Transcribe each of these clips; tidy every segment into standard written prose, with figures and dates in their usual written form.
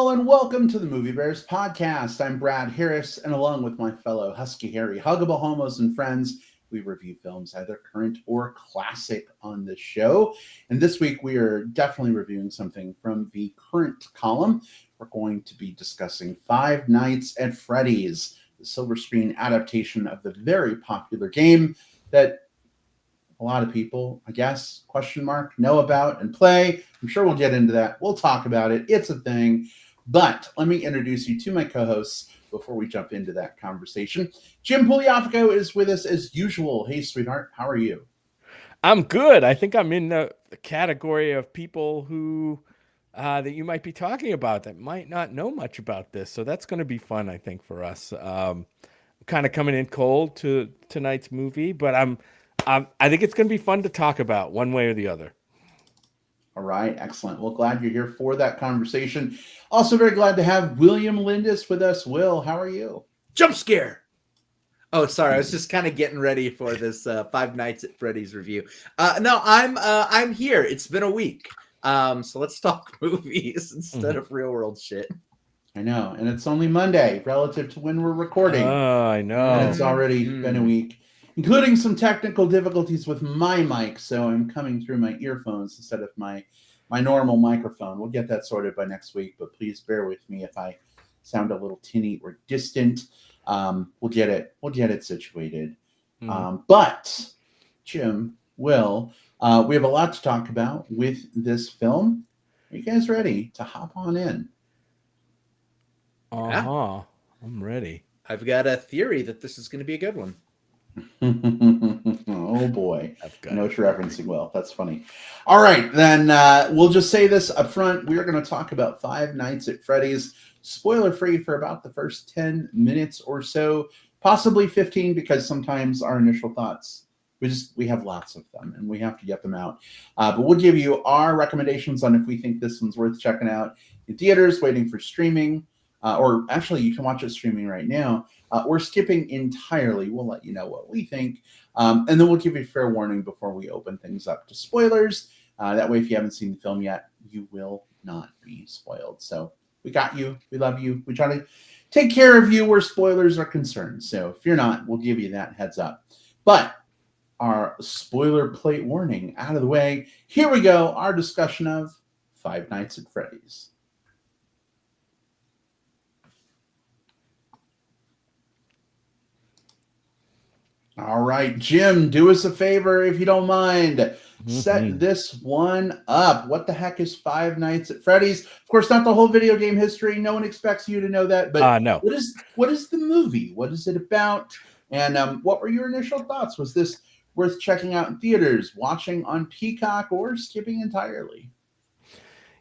all, and welcome to the Movie Bears podcast. I'm Brad Harris, and along with my fellow Husky Harry Huggable Homos and friends, we review films either current or classic on this show. And this week, we are definitely reviewing something from the current column. We're going to be discussing Five Nights at Freddy's, the silver screen adaptation of the very popular game that a lot of people, I guess, know about and play. I'm sure we'll get into that. We'll talk about it. It's a thing. But let me introduce you to my co-hosts before we jump into that conversation. Jim Pugliafico is with us as usual. Hey, sweetheart, how are you? I'm good. I think I'm in the category of people who that you might be talking about that might not know much about this. So that's going to be fun, I think, for us. Kind of coming in cold to tonight's movie, but I think it's going to be fun to talk about one way or the other. All right, excellent. Well, glad you're here for that conversation. Also, very glad to have William Lindis with us. Will, how are you? Jump scare. Oh, sorry. I was just kind of getting ready for this Five Nights at Freddy's review. No, I'm here. It's been a week. So let's talk movies instead of real world shit. I know, and it's only Monday relative to when we're recording. Oh, I And know. it's already been a week, including some technical difficulties with my mic. So I'm coming through my earphones instead of my normal microphone. We'll get that sorted by next week, but please bear with me if I sound a little tinny or distant. We'll get it situated. But Jim, Will, we have a lot to talk about with this film. Are you guys ready to hop on in? Uh-huh. I'm ready. I've got a theory that this is going to be a good one. Oh boy, I know what you're theory. referencing. Well, that's funny. All right, then we'll just say this up front. We are going to talk about Five Nights at Freddy's, spoiler free for about the first 10 minutes or so, possibly 15, because sometimes our initial thoughts, we have lots of them and we have to get them out. But we'll give you our recommendations on if we think this one's worth checking out in theaters, waiting for streaming, or actually you can watch it streaming right now. We're skipping entirely. We'll let you know what we think. And then we'll give you a fair warning before we open things up to spoilers. That way, if you haven't seen the film yet, you will not be spoiled. So we got you. We love you. We try to take care of you where spoilers are concerned. So if you're not, we'll give you that heads up. But our spoiler plate warning out of the way. Here we go. Our discussion of Five Nights at Freddy's. All right, Jim, do us a favor if you don't mind. Set this one up. What the heck is Five Nights at Freddy's? Of course, not the whole video game history. No one expects you to know that. But No. what is the movie? What is it about? And what were your initial thoughts? Was this worth checking out in theaters, watching on Peacock, or skipping entirely?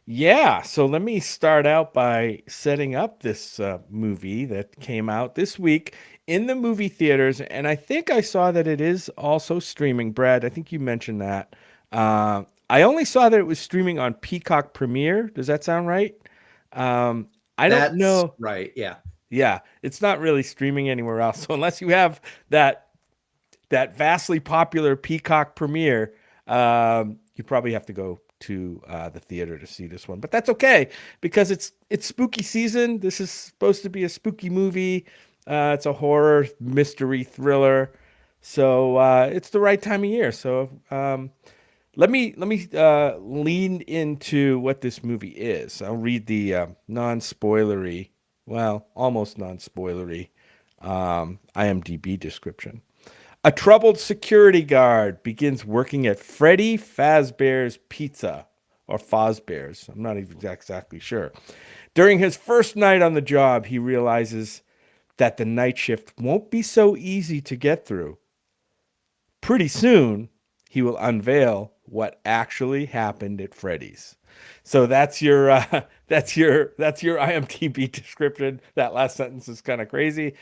Yeah, so let me start out by setting up this movie that came out this week in the movie theaters, and I think I saw that it is also streaming. Brad, I think you mentioned that. I only saw that it was streaming on Peacock Premiere. Does that sound right? I don't That's know. right. Yeah. Yeah, it's not really streaming anywhere else. So unless you have that vastly popular Peacock Premiere, you probably have to go to the theater to see this one. But that's okay because it's spooky season. This is supposed to be a spooky movie. It's a horror mystery thriller, so it's the right time of year. So let me lean into what this movie is. I'll read the non-spoilery, well, almost non-spoilery IMDb description. A troubled security guard begins working at Freddy Fazbear's Pizza, or Fazbear's. I'm not even exactly sure. During his first night on the job, he realizes that the night shift won't be so easy to get through. Pretty soon, he will unveil what actually happened at Freddy's. So that's your that's your IMDb description. That last sentence is kind of crazy.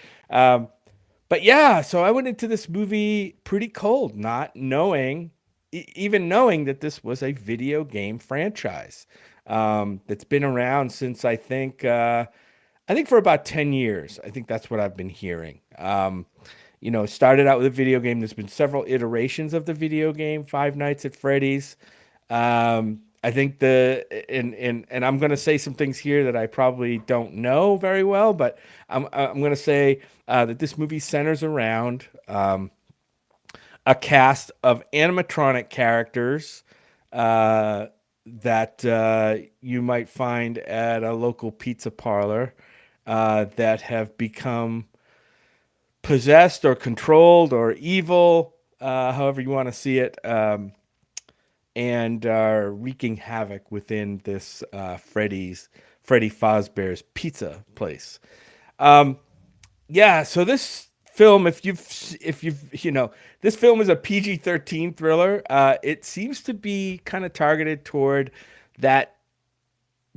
But yeah, so I went into this movie pretty cold, not knowing, even knowing that this was a video game franchise that's been around since I think for about 10 years. I think that's what I've been hearing. Started out with a video game. There's been several iterations of the video game, Five Nights at Freddy's. I think and I'm going to say some things here that I probably don't know very well, but I'm going to say that this movie centers around a cast of animatronic characters that you might find at a local pizza parlor that have become possessed or controlled or evil, however you want to see it, and are wreaking havoc within this Freddy Fazbear's pizza place. Yeah, so this film, if you've this film is a PG-13 thriller. It seems to be kind of targeted toward that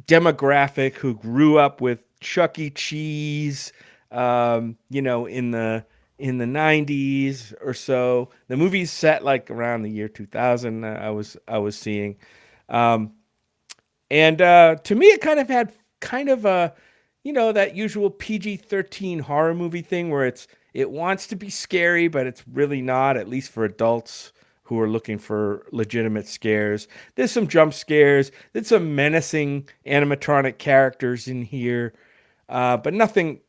demographic who grew up with Chuck E. Cheese, in the 90s or so. The movie's set like around the year 2000. I was seeing, and to me, it kind of had kind of a, that usual PG-13 horror movie thing where it wants to be scary, but it's really not, at least for adults who are looking for legitimate scares. There's some jump scares. There's some menacing animatronic characters in here, but nothing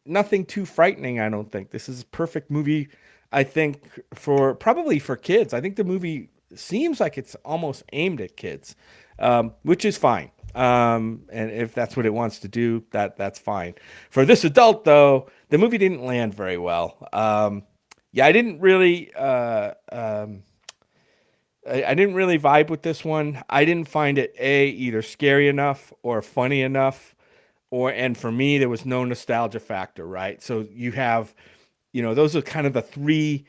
too frightening, I don't think. This is a perfect movie, I think, probably for kids. I think the movie seems like it's almost aimed at kids, which is fine. And if that's what it wants to do, that's fine. For this adult, though, the movie didn't land very well. Yeah, I didn't really I didn't really vibe with this one. I didn't find it either scary enough or funny enough, and for me there was no nostalgia factor, right? So you have, those are kind of the three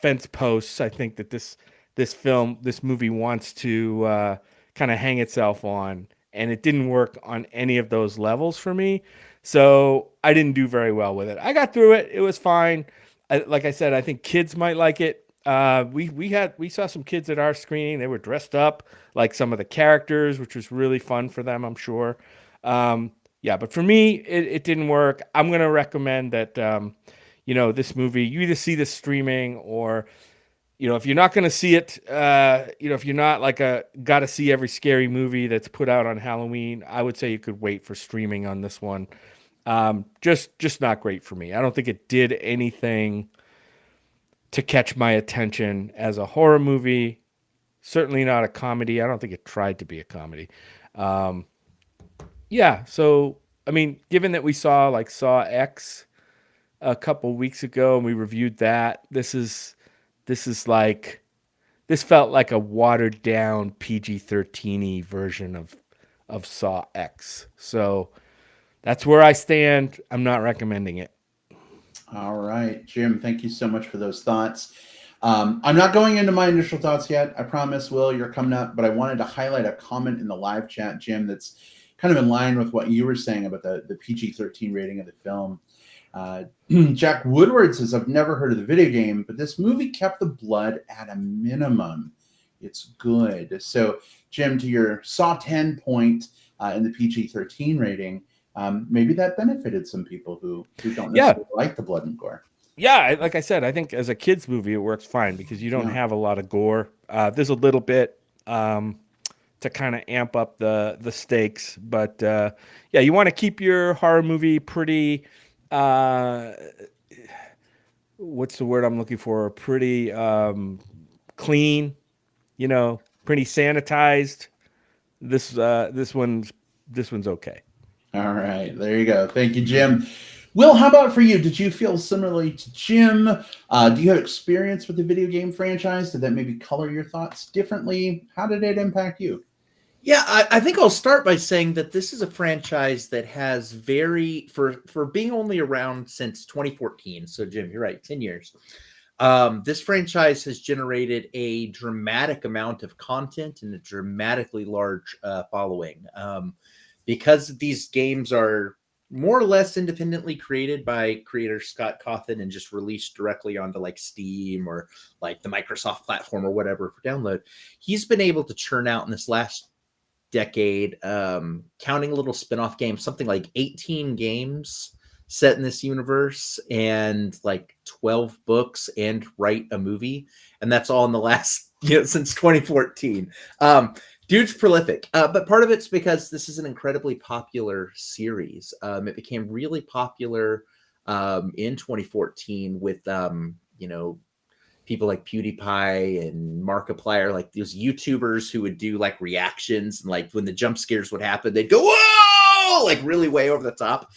fence posts I think that this movie wants to kind of hang itself on, and it didn't work on any of those levels for me. So I didn't do very well with it. I got through it. It was fine. Like I said, I think kids might like it. We saw some kids at our screening. They were dressed up like some of the characters, which was really fun for them, I'm sure. Yeah, but for me, it didn't work. I'm going to recommend that, this movie, you either see this streaming or, if you're not going to see it, if you're not like got to see every scary movie that's put out on Halloween, I would say you could wait for streaming on this one. Just not great for me. I don't think it did anything to catch my attention as a horror movie. Certainly not a comedy. I don't think it tried to be a comedy. Yeah, so I mean, given that we saw Saw X a couple weeks ago and we reviewed that, this felt like a watered down PG-13 version of Saw X. So that's where I stand. I'm not recommending it. All right, Jim, thank you so much for those thoughts. I'm not going into my initial thoughts yet. I promise, Will, you're coming up, but I wanted to highlight a comment in the live chat, Jim, that's kind of in line with what you were saying about the PG-13 rating of the film. Jack Woodward says, I've never heard of the video game, but this movie kept the blood at a minimum. It's good. So, Jim, to your Saw 10 point in the PG-13 rating, maybe that benefited some people who don't necessarily like the blood and gore. Yeah, like I said, I think as a kid's movie, it works fine because you don't have a lot of gore. There's a little bit to kind of amp up the stakes. But, you want to keep your horror movie pretty, what's the word I'm looking for? Pretty clean, pretty sanitized. This one's okay. All right, there you go. Thank you, Jim. Will, how about for you? Did you feel similarly to Jim? Do you have experience with the video game franchise? Did that maybe color your thoughts differently? How did it impact you? Yeah, I think I'll start by saying that this is a franchise that has for being only around since 2014. So, Jim, you're right, 10 years. This franchise has generated a dramatic amount of content and a dramatically large following. Because these games are more or less independently created by creator Scott Cawthon and just released directly onto like Steam or like the Microsoft platform or whatever for download, he's been able to churn out in this last decade, counting little spin-off games, something like 18 games set in this universe and like 12 books and write a movie. And that's all in the last, since 2014. Dude's prolific, but part of it's because this is an incredibly popular series. It became really popular in 2014 with, people like PewDiePie and Markiplier, like those YouTubers who would do like reactions, and like when the jump scares would happen, they'd go, whoa, like really way over the top.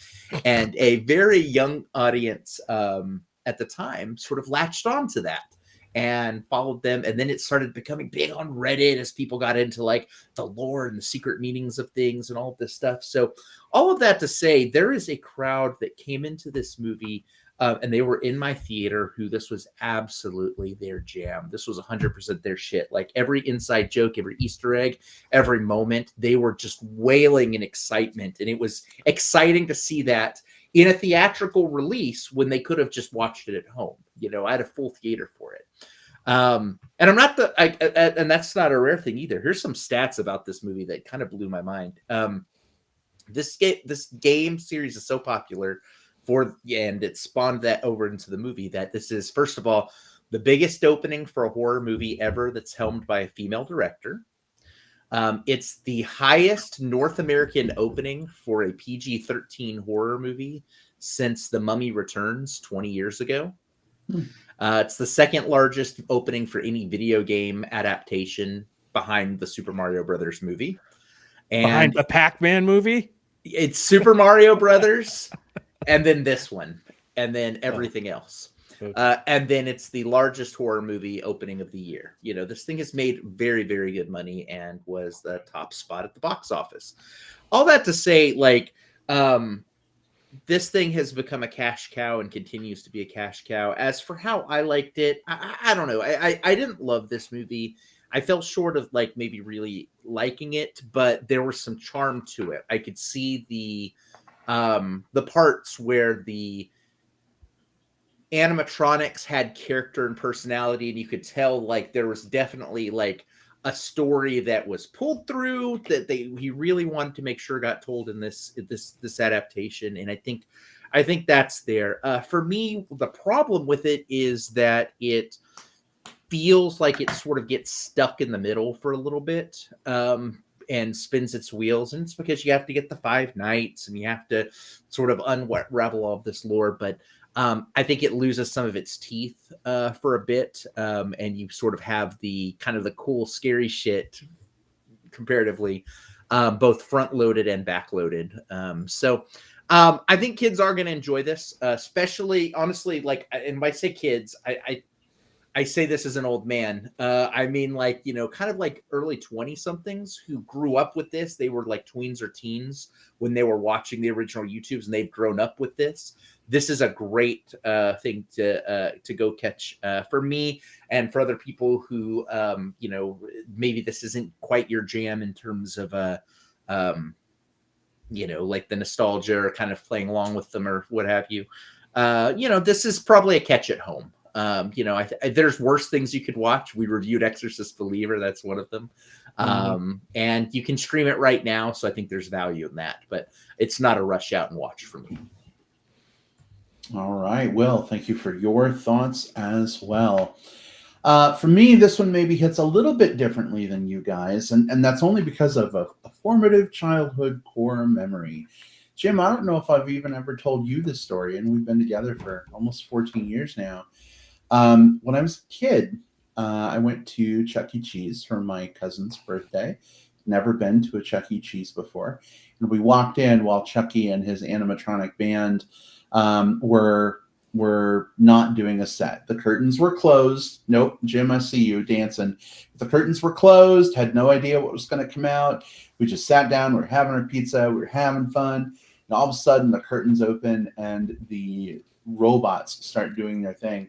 And a very young audience at the time sort of latched onto that and followed them. And then it started becoming big on Reddit as people got into like the lore and the secret meanings of things and all of this stuff. So all of that to say, there is a crowd that came into this movie and they were in my theater who this was absolutely their jam. This was 100% their shit. Like every inside joke, every Easter egg, every moment, they were just wailing in excitement. And it was exciting to see that in a theatrical release when they could have just watched it at home. I had a full theater for it. And I'm not and that's not a rare thing either. Here's some stats about this movie that kind of blew my mind. This game series is so popular and it spawned that over into the movie that this is, first of all, the biggest opening for a horror movie ever that's helmed by a female director. It's the highest North American opening for a PG-13 horror movie since The Mummy Returns 20 years ago. It's the second largest opening for any video game adaptation behind the Super Mario Brothers movie. And behind the Pac-Man movie? It's Super Mario Brothers, and then this one, and then everything else. Okay. And then it's the largest horror movie opening of the year. This thing has made very, very good money and was the top spot at the box office. All that to say, like, this thing has become a cash cow and continues to be a cash cow. As for how I liked it, I don't know. I didn't love this movie. I fell short of like maybe really liking it, but there was some charm to it. I could see the parts where the animatronics had character and personality, and you could tell like there was definitely like a story that was pulled through that he really wanted to make sure got told in this adaptation. And I think that's there. For me, the problem with it is that it feels like it sort of gets stuck in the middle for a little bit and spins its wheels. And it's because you have to get the 5 nights and you have to sort of unravel all of this lore. But I think it loses some of its teeth for a bit. And you sort of have the kind of the cool, scary shit comparatively, both front loaded and back loaded. So I think kids are going to enjoy this, especially honestly, like, and when I say kids, I say this as an old man. I mean, like, kind of like early 20-somethings who grew up with this. They were like tweens or teens when they were watching the original YouTubes, and they've grown up with this. This is a great thing to go catch for me and for other people who, maybe this isn't quite your jam in terms of, like the nostalgia or kind of playing along with them or what have you. This is probably a catch at home. There's worse things you could watch. We reviewed Exorcist Believer. That's one of them. And you can stream it right now. So I think there's value in that, but it's not a rush out and watch for me. All right. Will, thank you for your thoughts as well. For me, this one maybe hits a little bit differently than you guys. And that's only because of a formative childhood core memory. Jim, I don't know if I've even ever told you this story, and we've been together for almost 14 years now. When I was a kid, I went to Chuck E. Cheese for my cousin's birthday. Never been to a Chuck E. Cheese before. And we walked in while Chucky and his animatronic band were not doing a set. The curtains were closed. Nope, Jim, I see you dancing. The curtains were closed, had no idea what was going to come out. We just sat down, we were having our pizza, we were having fun. And all of a sudden, the curtains open and the robots start doing their thing.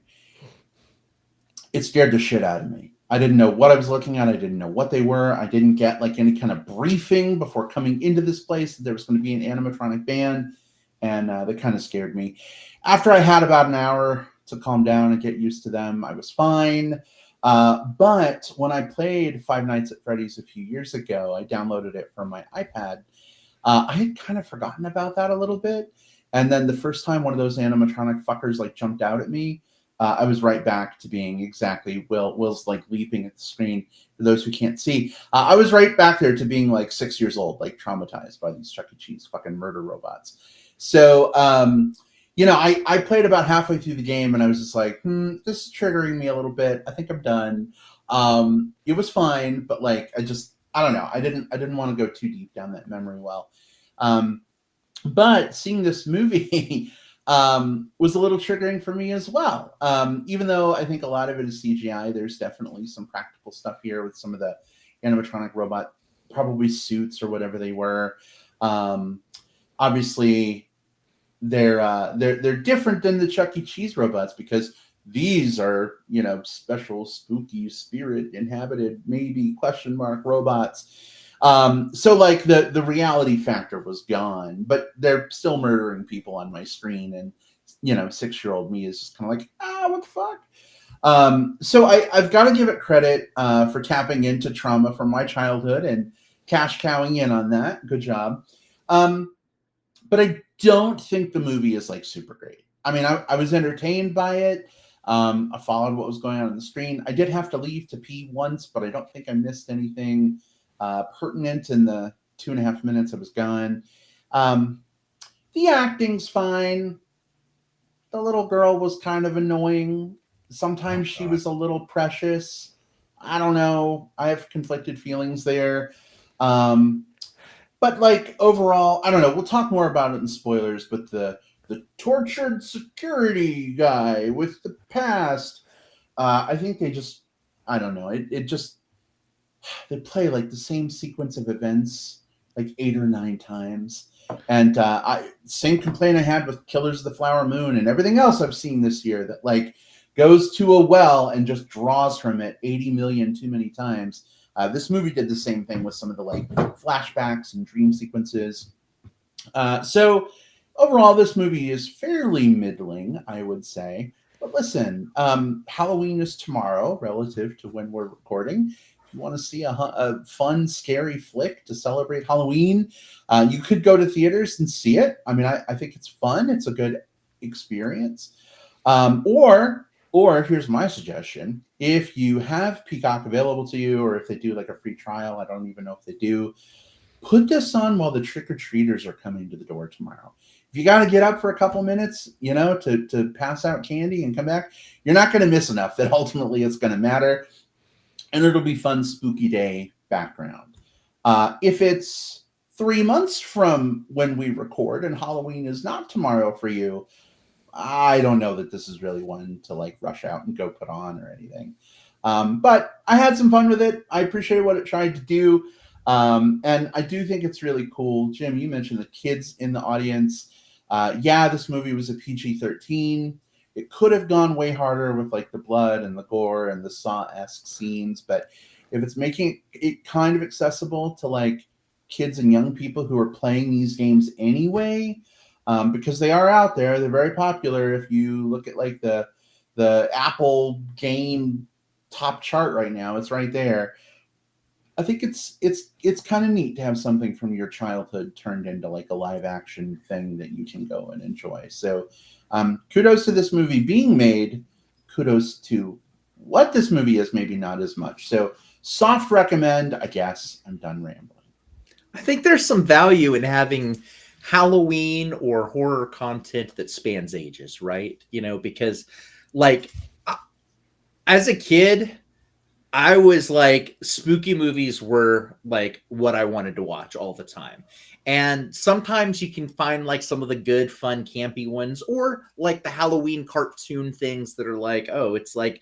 It scared the shit out of me. I didn't know what I was looking at. I didn't know what they were. I didn't get like any kind of briefing before coming into this place that there was going to be an animatronic band. And that kind of scared me. After I had about an hour to calm down and get used to them, I was fine. But when I played Five Nights at Freddy's a few years ago, I downloaded it from my iPad. I had kind of forgotten about that a little bit. And then the first time one of those animatronic fuckers like jumped out at me, I was right back to being exactly Will's like leaping at the screen. For those who can't see, I was right back there to being like 6 years old, like traumatized by these Chuck E. Cheese fucking murder robots. So, I played about halfway through the game and I was just like, this is triggering me a little bit. I think I'm done. It was fine, but like, I don't know. I didn't want to go too deep down that memory well. But seeing this movie was a little triggering for me as well. Even though I think a lot of it is CGI, there's definitely some practical stuff here with some of the animatronic robot, probably suits or whatever they were. Obviously, they're different than the Chuck E. Cheese robots because these are special spooky spirit inhabited maybe robots. So like the reality factor was gone, but they're still murdering people on my screen, and 6-year-old me is just kind of like, what the fuck. So I've got to give it credit for tapping into trauma from my childhood and cash cowing in on that. Good job. But I don't think the movie is like super great. I mean, I was entertained by it. I followed what was going on the screen. I did have to leave to pee once, but I don't think I missed anything pertinent in the 2.5 minutes I was gone. The acting's fine. The little girl was kind of annoying. Sometimes she was a little precious. I don't know. I have conflicted feelings there. But like overall, I don't know. We'll talk more about it in spoilers, but the tortured security guy with the past, I think they just, I don't know. It just, they play like the same sequence of events like 8 or 9 times. And same complaint I had with Killers of the Flower Moon and everything else I've seen this year that like goes to a well and just draws from it 80 million too many times. This movie did the same thing with some of the like flashbacks and dream sequences. So overall, this movie is fairly middling, I would say. But listen, Halloween is tomorrow relative to when we're recording. If you want to see a fun, scary flick to celebrate Halloween, you could go to theaters and see it. I mean, I think it's fun. It's a good experience. Or here's my suggestion. If you have Peacock available to you, or if they do like a free trial, I don't even know if they do, put this on while the trick-or-treaters are coming to the door tomorrow. If you got to get up for a couple minutes, to pass out candy and come back, you're not going to miss enough that ultimately it's going to matter. And it'll be fun, spooky day background. If it's 3 months from when we record and Halloween is not tomorrow for you, I don't know that this is really one to like rush out and go put on or anything. But I had some fun with it. I appreciate what it tried to do. And I do think it's really cool. Jim, you mentioned the kids in the audience. This movie was a PG-13. It could have gone way harder with like the blood and the gore and the Saw-esque scenes. But if it's making it kind of accessible to like kids and young people who are playing these games anyway, because they are out there, they're very popular. If you look at like the Apple game top chart right now, it's right there. I think it's kind of neat to have something from your childhood turned into like a live action thing that you can go and enjoy. So kudos to this movie being made. Kudos to what this movie is, maybe not as much. So soft recommend, I guess. I'm done rambling. I think there's some value in having Halloween or horror content that spans ages, right? Because like as a kid, I was like, spooky movies were like what I wanted to watch all the time. And sometimes you can find like some of the good, fun, campy ones, or like the Halloween cartoon things that are like, oh, it's like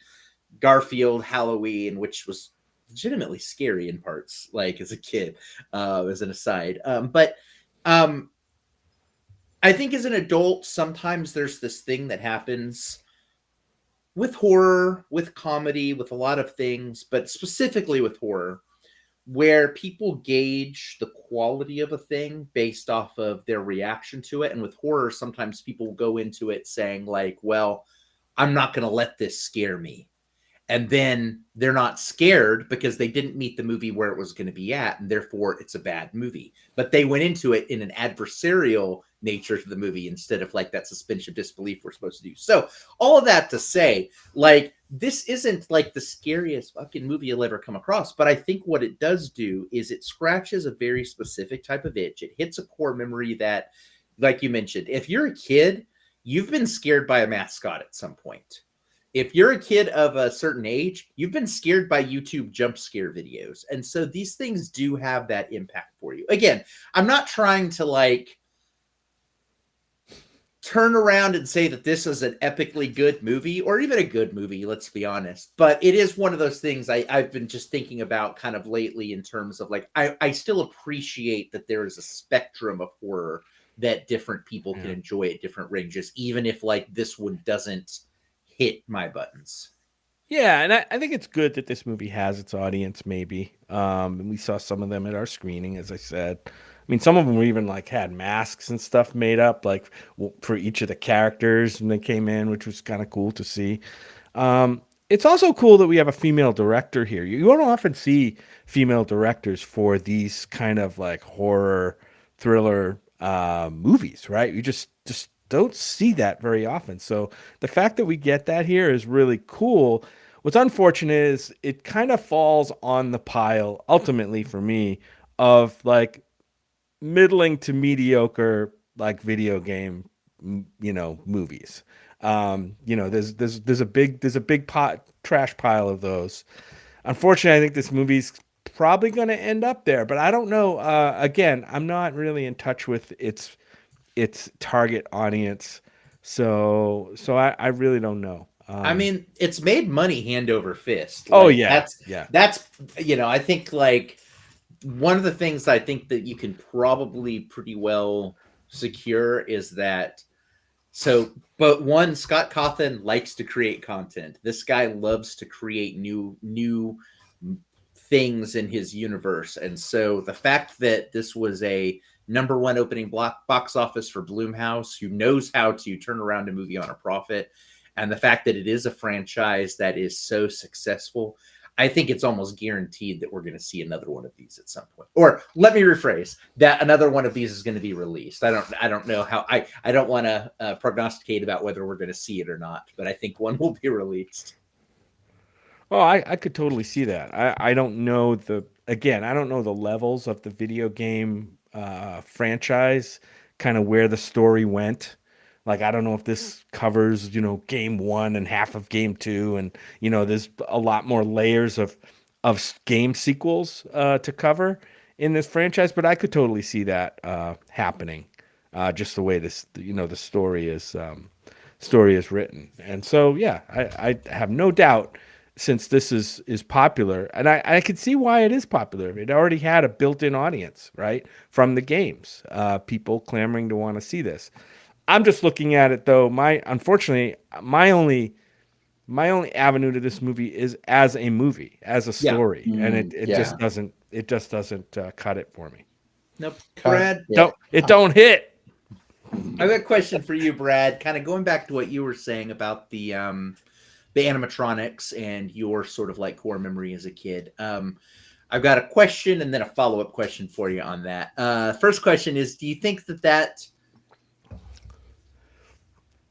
Garfield Halloween, which was legitimately scary in parts, like as a kid, as an aside. But I think as an adult, sometimes there's this thing that happens with horror, with comedy, with a lot of things, but specifically with horror, where people gauge the quality of a thing based off of their reaction to it. And with horror, sometimes people go into it saying like, well, I'm not going to let this scare me. and then they're not scared because they didn't meet the movie where it was going to be at, and therefore it's a bad movie. But they went into it in an adversarial nature to the movie instead of like that suspension of disbelief we're supposed to do. So all of that to say, like, this isn't like the scariest fucking movie you'll ever come across, but I think what it does do is it scratches a very specific type of itch. It hits a core memory that, like you mentioned, if you're a kid, you've been scared by a mascot at some point. If you're a kid of a certain age, you've been scared by YouTube jump scare videos. And so these things do have that impact for you. Again, I'm not trying to like turn around and say that this is an epically good movie or even a good movie, let's be honest. But it is one of those things I've been just thinking about kind of lately in terms of like, I still appreciate that there is a spectrum of horror that different people can enjoy at different ranges, even if like this one doesn't hit my buttons. Yeah, and I think it's good that this movie has its audience, maybe. And we saw some of them at our screening, as I said. I mean, some of them were even like had masks and stuff made up, like for each of the characters when they came in, which was kind of cool to see. It's also cool that we have a female director here. You don't often see female directors for these kind of like horror thriller movies, right? You just don't see that very often. So the fact that we get that here is really cool. What's unfortunate is it kind of falls on the pile, ultimately for me, of like middling to mediocre like video game, movies. There's a big trash pile of those. Unfortunately, I think this movie's probably going to end up there, but I don't know. Again, I'm not really in touch with its target audience, so I really don't know. I mean, it's made money hand over fist. Oh Like, yeah, that's I think like one of the things I think that you can probably pretty well secure is that. So, but one, Scott Cawthon likes to create content. This guy loves to create new things in his universe, and so the fact that this was a #1 opening box office for Blumhouse, who knows how to turn around a movie on a profit, and the fact that it is a franchise that is so successful, I think it's almost guaranteed that we're going to see another one of these at some point. Or let me rephrase that: another one of these is going to be released. I don't know how. I don't want to prognosticate about whether we're going to see it or not, but I think one will be released. Well, I could totally see that. I don't know I don't know the levels of the video game franchise, kind of where the story went. Like, I don't know if this covers, game 1 and half of game 2. And, there's a lot more layers of game sequels to cover in this franchise. But I could totally see that happening, just the way the story is written. And so, yeah, I have no doubt, since this is popular, and I can see why it is popular. It already had a built-in audience, right, from the games, people clamoring to want to see this. I'm just looking at it though. Unfortunately, my only avenue to this movie is as a movie, as a story, and it just doesn't cut it for me. Nope. Brad, don't hit. I've got a question for you, Brad. Kind of going back to what you were saying about the animatronics and your sort of like core memory as a kid. I've got a question and then a follow-up question for you on that. First question is, do you think that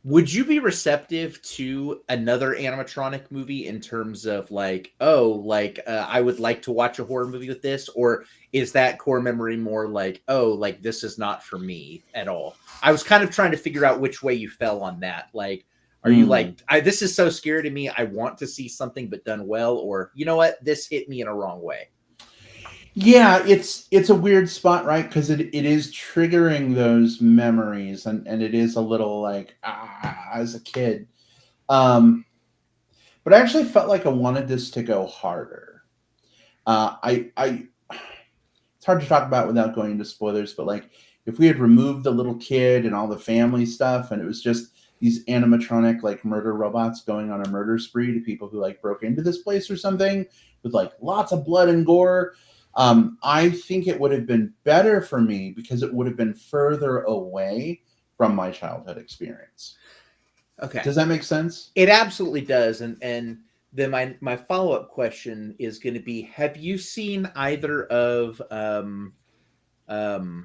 would you be receptive to another animatronic movie in terms of like, I would like to watch a horror movie with this? Or is that core memory more like, this is not for me at all? I was kind of trying to figure out which way you fell on that. Like, are you like, this is so scary to me, I want to see something but done well? Or, you know what, this hit me in a wrong way? Yeah, it's a weird spot, right? Because it is triggering those memories, and it is a little like as a kid. But I actually felt like I wanted this to go harder. It's hard to talk about without going into spoilers, but like if we had removed the little kid and all the family stuff, and it was just these animatronic like murder robots going on a murder spree to people who like broke into this place or something, with like lots of blood and gore. I think it would have been better for me because it would have been further away from my childhood experience. Okay. Does that make sense? It absolutely does. And then my follow-up question is going to be: have you seen either of the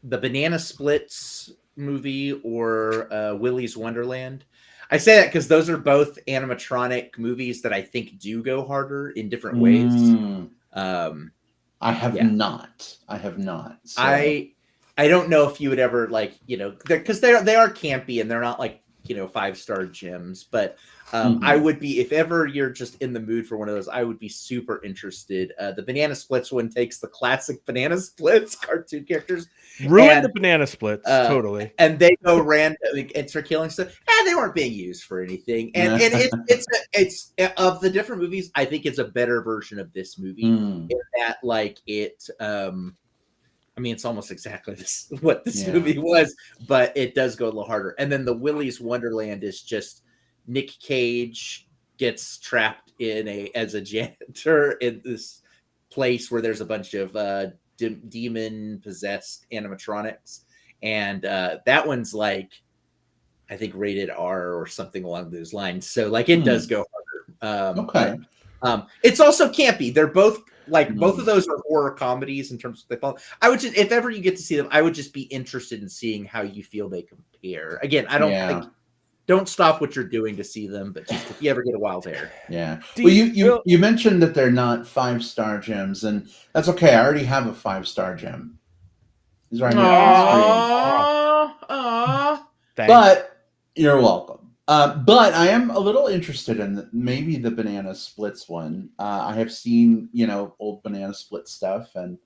Banana Splits movie or Willy's Wonderland? I say that because those are both animatronic movies that I think do go harder in different ways. Um, I have yeah. not. I have not. So. I don't know if you would ever like, because they are campy and they're not like, 5-star gems, but I would be, if ever you're just in the mood for one of those, I would be super interested. The Banana Splits one takes the classic Banana Splits cartoon characters, Ruined the Banana Splits totally, and they go random and start killing stuff, and they weren't being used for anything. And it's of the different movies, I think it's a better version of this movie in that, like, it. I mean, it's almost exactly what this movie was, but it does go a little harder. And then the Willy's Wonderland is just Nick Cage gets trapped as a janitor in this place where there's a bunch of demon possessed animatronics, and that one's like, I think rated R or something along those lines. So like it does go harder. Okay. But, it's also campy. They're both like both of those are horror comedies in terms of they fall. I would just, if ever you get to see them, I would just be interested in seeing how you feel they compare. Again, I don't don't stop what you're doing to see them, but just if you ever get a wild hair. Yeah. Well, you mentioned that they're not 5-star gems, and that's okay. I already have a 5-star gem. He's right here on the screen. But you're welcome. But I am a little interested in maybe the Banana Splits one. I have seen, old Banana Split stuff, and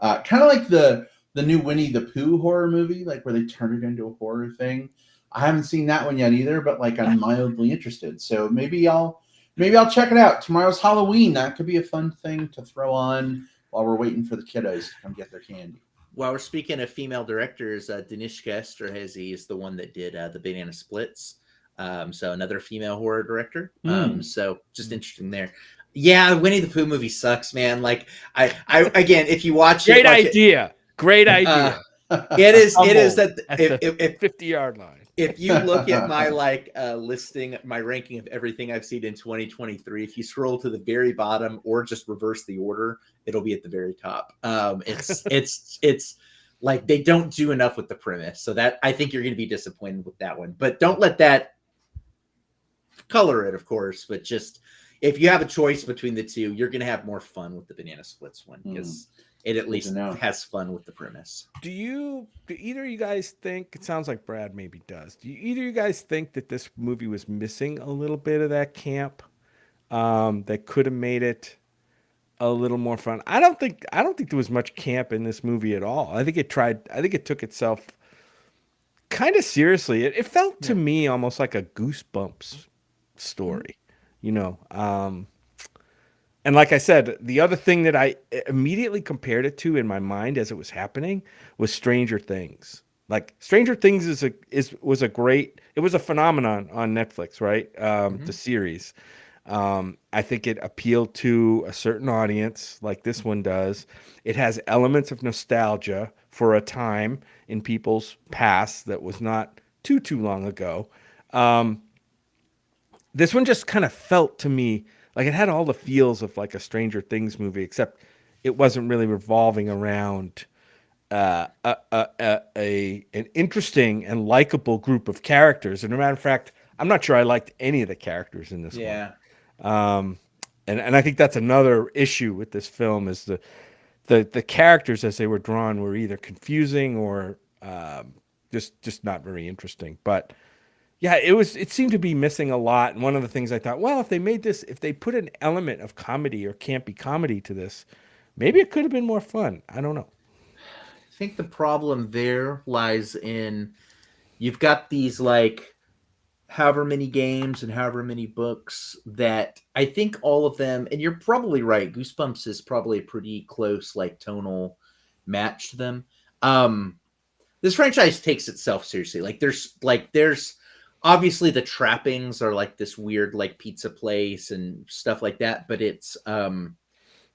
kind of like the new Winnie the Pooh horror movie, like where they turn it into a horror thing. I haven't seen that one yet either, but like I'm mildly interested. So maybe I'll check it out. Tomorrow's Halloween. That could be a fun thing to throw on while we're waiting for the kiddos to come get their candy. While we're speaking of female directors, Danishka Esterhazy is the one that did the Banana Splits. So another female horror director. So just interesting there. Yeah, Winnie the Pooh movie sucks, man. Like I again, if you watch Great idea. It is that if 50-yard line. If you look at my listing, my ranking of everything I've seen in 2023, if you scroll to the very bottom or just reverse the order, it'll be at the very top. It's like they don't do enough with the premise, so that I think you're going to be disappointed with that one. But don't let that color it, of course. But just if you have a choice between the two, you're going to have more fun with the Banana Splits one because it at least has fun with the premise. Do either of you guys think, it sounds like Brad maybe does, do either of you guys think that this movie was missing a little bit of that camp that could have made it a little more fun? I don't think there was much camp in this movie at all. I think it took itself kind of seriously. It felt to me almost like a Goosebumps story, and like I said, the other thing that I immediately compared it to in my mind as it was happening was Stranger Things. Like Stranger Things was a phenomenon on Netflix, right? The series. I think it appealed to a certain audience like this one does. It has elements of nostalgia for a time in people's past that was not too long ago. This one just kind of felt to me like it had all the feels of like a Stranger Things movie, except it wasn't really revolving around an interesting and likable group of characters. And as a matter of fact, I'm not sure I liked any of the characters in this one. And I think that's another issue with this film is the characters as they were drawn were either confusing or just not very interesting. But yeah, it seemed to be missing a lot. And one of the things I thought, well, if they put an element of comedy or campy comedy to this, maybe it could have been more fun. I don't know. I think the problem there lies in you've got these like however many games and however many books that I think all of them, and you're probably right, Goosebumps is probably a pretty close like tonal match to them. This franchise takes itself seriously. Like there's obviously the trappings are like this weird like pizza place and stuff like that, but it's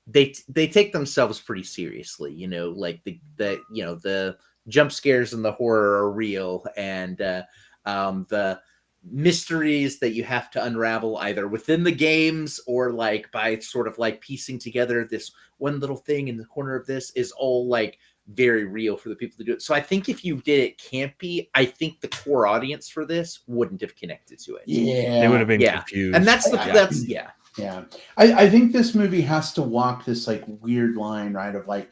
they take themselves pretty seriously, like the jump scares and the horror are real, and mysteries that you have to unravel either within the games or like by sort of like piecing together this one little thing in the corner of this is all like very real for the people to do it. So I think if you did it campy, I think the core audience for this wouldn't have connected to it. Yeah, They would have been Yeah. confused. And that's the Yeah. that's yeah. Yeah. I think this movie has to walk this like weird line, right? Of like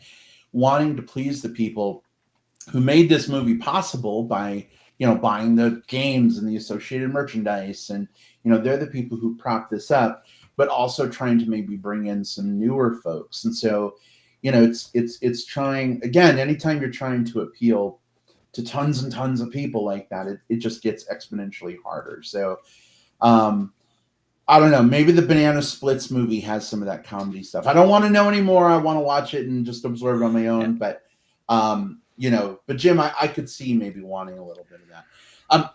wanting to please the people who made this movie possible by, buying the games and the associated merchandise. And, they're the people who prop this up, but also trying to maybe bring in some newer folks. And so, it's trying, again, anytime you're trying to appeal to tons and tons of people like that, it just gets exponentially harder. So, I don't know. Maybe the Banana Splits movie has some of that comedy stuff. I don't want to know anymore. I want to watch it and just absorb it on my own. But, but Jim, I could see maybe wanting a little bit of that.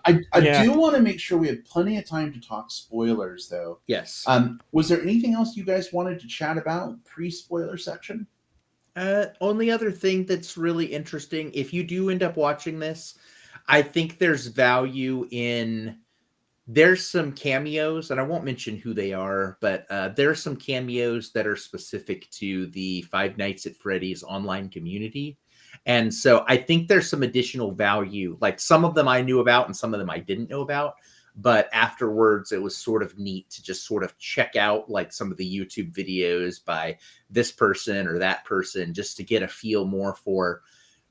I do want to make sure we have plenty of time to talk spoilers, though. Yes. Was there anything else you guys wanted to chat about pre-spoiler section? Only other thing that's really interesting, if you do end up watching this, I think there's value in. There's some cameos, and I won't mention who they are, but there are some cameos that are specific to the Five Nights at Freddy's online community. And so I think there's some additional value. Like some of them I knew about and some of them I didn't know about. But afterwards, it was sort of neat to just sort of check out like some of the YouTube videos by this person or that person just to get a feel more for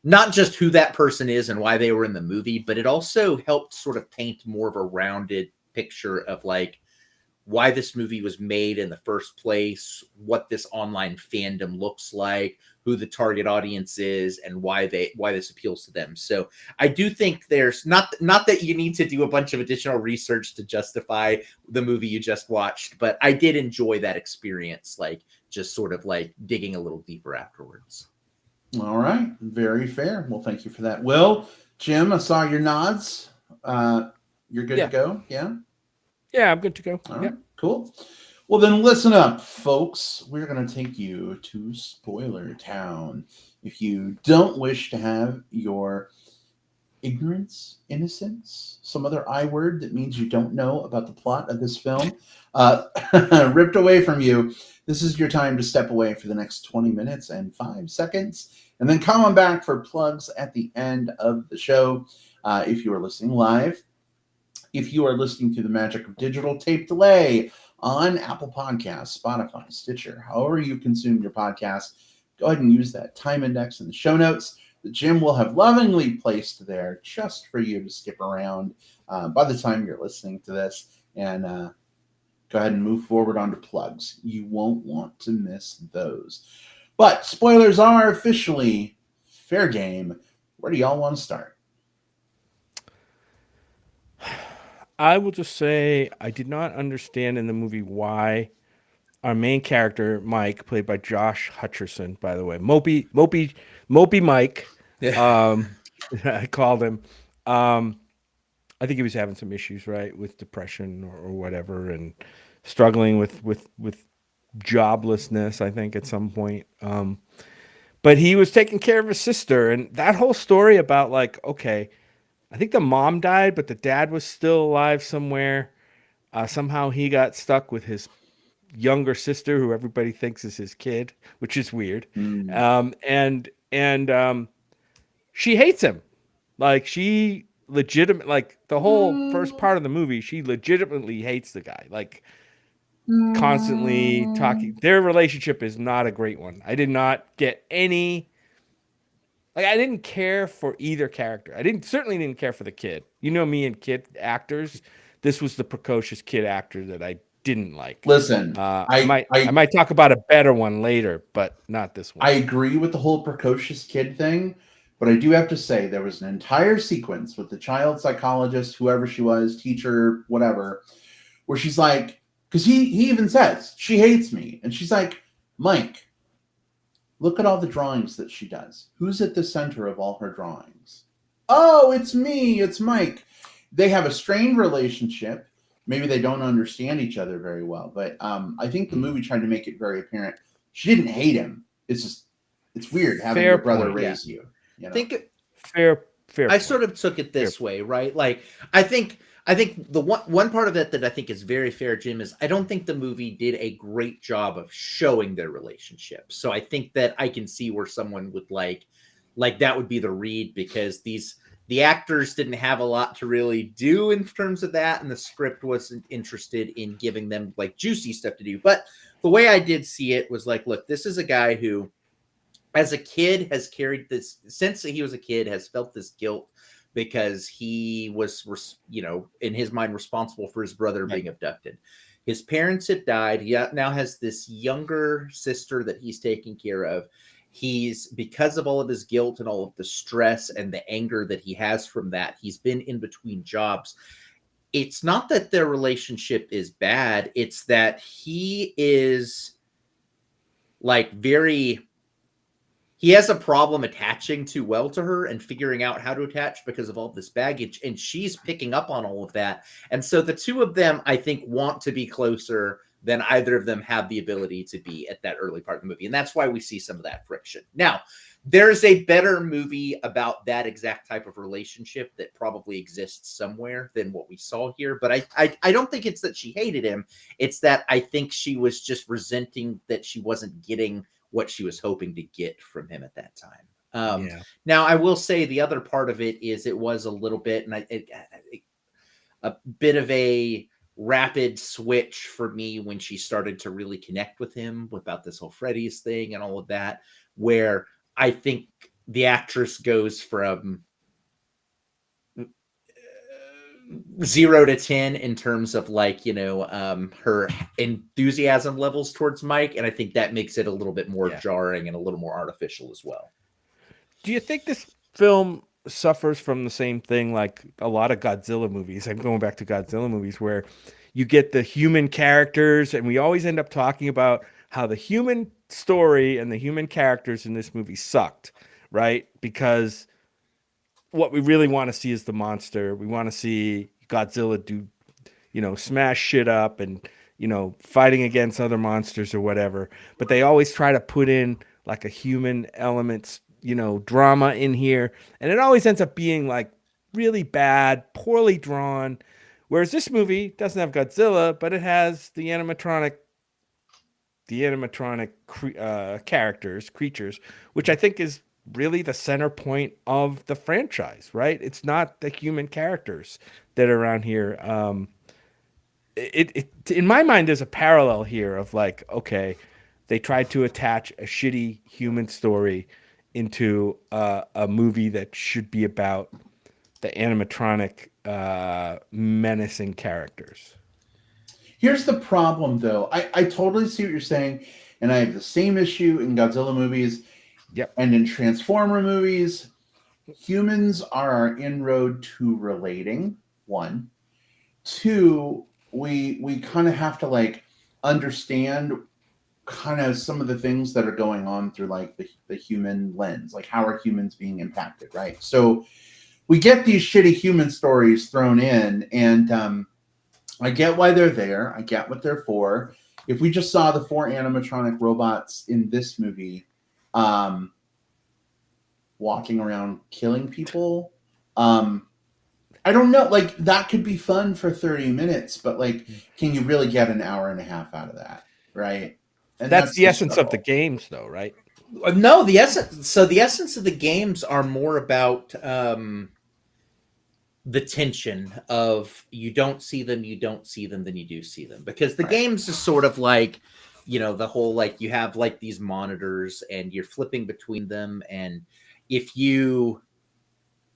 not just who that person is and why they were in the movie, but it also helped sort of paint more of a rounded picture of like why this movie was made in the first place, what this online fandom looks like, who the target audience is, and why this appeals to them. So I do think there's not that you need to do a bunch of additional research to justify the movie you just watched, but I did enjoy that experience, like just sort of like digging a little deeper afterwards. All right. Very fair. Well, thank you for that. Will, Jim, I saw your nods. You're good to go? Yeah? Yeah, I'm good to go. All right. Cool. Well, then listen up, folks. We're going to take you to Spoiler Town. If you don't wish to have your ignorance, innocence, some other I word that means you don't know about the plot of this film ripped away from you, this is your time to step away for the next 20 minutes and 5 seconds, and then come on back for plugs at the end of the show. If you are listening live, if you are listening through the magic of digital tape delay on Apple Podcasts, Spotify, Stitcher, however you consume your podcast, go ahead and use that time index in the show notes that Jim will have lovingly placed there just for you to skip around by the time you're listening to this. And go ahead and move forward onto plugs. You won't want to miss those. But spoilers are officially fair game. Where do y'all want to start? I will just say I did not understand in the movie why our main character, Mike, played by Josh Hutcherson, by the way, Mopey Mike, I called him. I think he was having some issues, right, with depression or whatever, and struggling with joblessness, I think, at some point. But he was taking care of his sister, and that whole story about like, okay, I think the mom died, but the dad was still alive somewhere. Somehow he got stuck with his younger sister, who everybody thinks is his kid, which is weird. And she hates him. Like she like the whole first part of the movie, she legitimately hates the guy. Like constantly talking. Their relationship is not a great one. I did not get any. Like I didn't care for either character. Certainly didn't care for the kid. You know me and kid actors. This was the precocious kid actor that I didn't like. Listen, I might talk about a better one later, but not this one. I agree with the whole precocious kid thing, but I do have to say there was an entire sequence with the child psychologist, whoever she was, teacher, whatever, where she's like, because he even says she hates me, and she's like, Mike, look at all the drawings that she does. Who's at the center of all her drawings? Oh, it's me. It's Mike. They have a strained relationship. Maybe they don't understand each other very well. But I think the movie tried to make it very apparent. She didn't hate him. It's just, it's weird having your brother raise you. I think fair. I sort of took it this way, right? Like, I think I think the one part of it that I think is very fair, Jim, is I don't think the movie did a great job of showing their relationship. So I think that I can see where someone would like that would be the read, because the actors didn't have a lot to really do in terms of that, and the script wasn't interested in giving them like juicy stuff to do. But the way I did see it was like, look, this is a guy who, as a kid, has carried this, since he was a kid, has felt this guilt because he was, in his mind, responsible for his brother being abducted. His parents had died. He now has this younger sister that he's taking care of. He's, because of all of his guilt and all of the stress and the anger that he has from that, he's been in between jobs. It's not that their relationship is bad. It's that he is like he has a problem attaching too well to her and figuring out how to attach because of all this baggage. And she's picking up on all of that. And so the two of them, I think, want to be closer than either of them have the ability to be at that early part of the movie. And that's why we see some of that friction. Now, there's a better movie about that exact type of relationship that probably exists somewhere than what we saw here. But I don't think it's that she hated him. It's that I think she was just resenting that she wasn't getting what she was hoping to get from him at that time. Now, I will say the other part of it is it was a little bit, and a bit of a rapid switch for me when she started to really connect with him about this whole Freddy's thing and all of that, where I think the actress goes from 0 to 10 in terms of like, her enthusiasm levels towards Mike. And I think that makes it a little bit more jarring and a little more artificial as well. Do you think this film suffers from the same thing like a lot of Godzilla movies? I'm going back to Godzilla movies where you get the human characters, and we always end up talking about how the human story and the human characters in this movie sucked, right? Because what we really want to see is the monster. We want to see Godzilla do, smash shit up and, fighting against other monsters or whatever. But they always try to put in like a human elements, drama in here. And it always ends up being like really bad, poorly drawn. Whereas this movie doesn't have Godzilla, but it has the animatronic creatures, which I think is really the center point of the franchise, right? It's not the human characters that are around here. It in my mind, there's a parallel here of like, okay, they tried to attach a shitty human story into a movie that should be about the animatronic menacing characters. Here's the problem, though. I totally see what you're saying, and I have the same issue in Godzilla movies. Yep. And in Transformer movies, humans are our inroad to relating. 1, 2, we kind of have to like understand kind of some of the things that are going on through like the human lens, like how are humans being impacted, right? So we get these shitty human stories thrown in, and I get why they're there. I get what they're for. If we just saw the 4 animatronic robots in this movie walking around killing people, I don't know, like that could be fun for 30 minutes, but like, can you really get an hour and a half out of that, right? And that's the essence of the games, though, right? No, the essence of the games are more about the tension of you don't see them, then you do see them, because the games is sort of like, the whole like you have like these monitors and you're flipping between them, and if you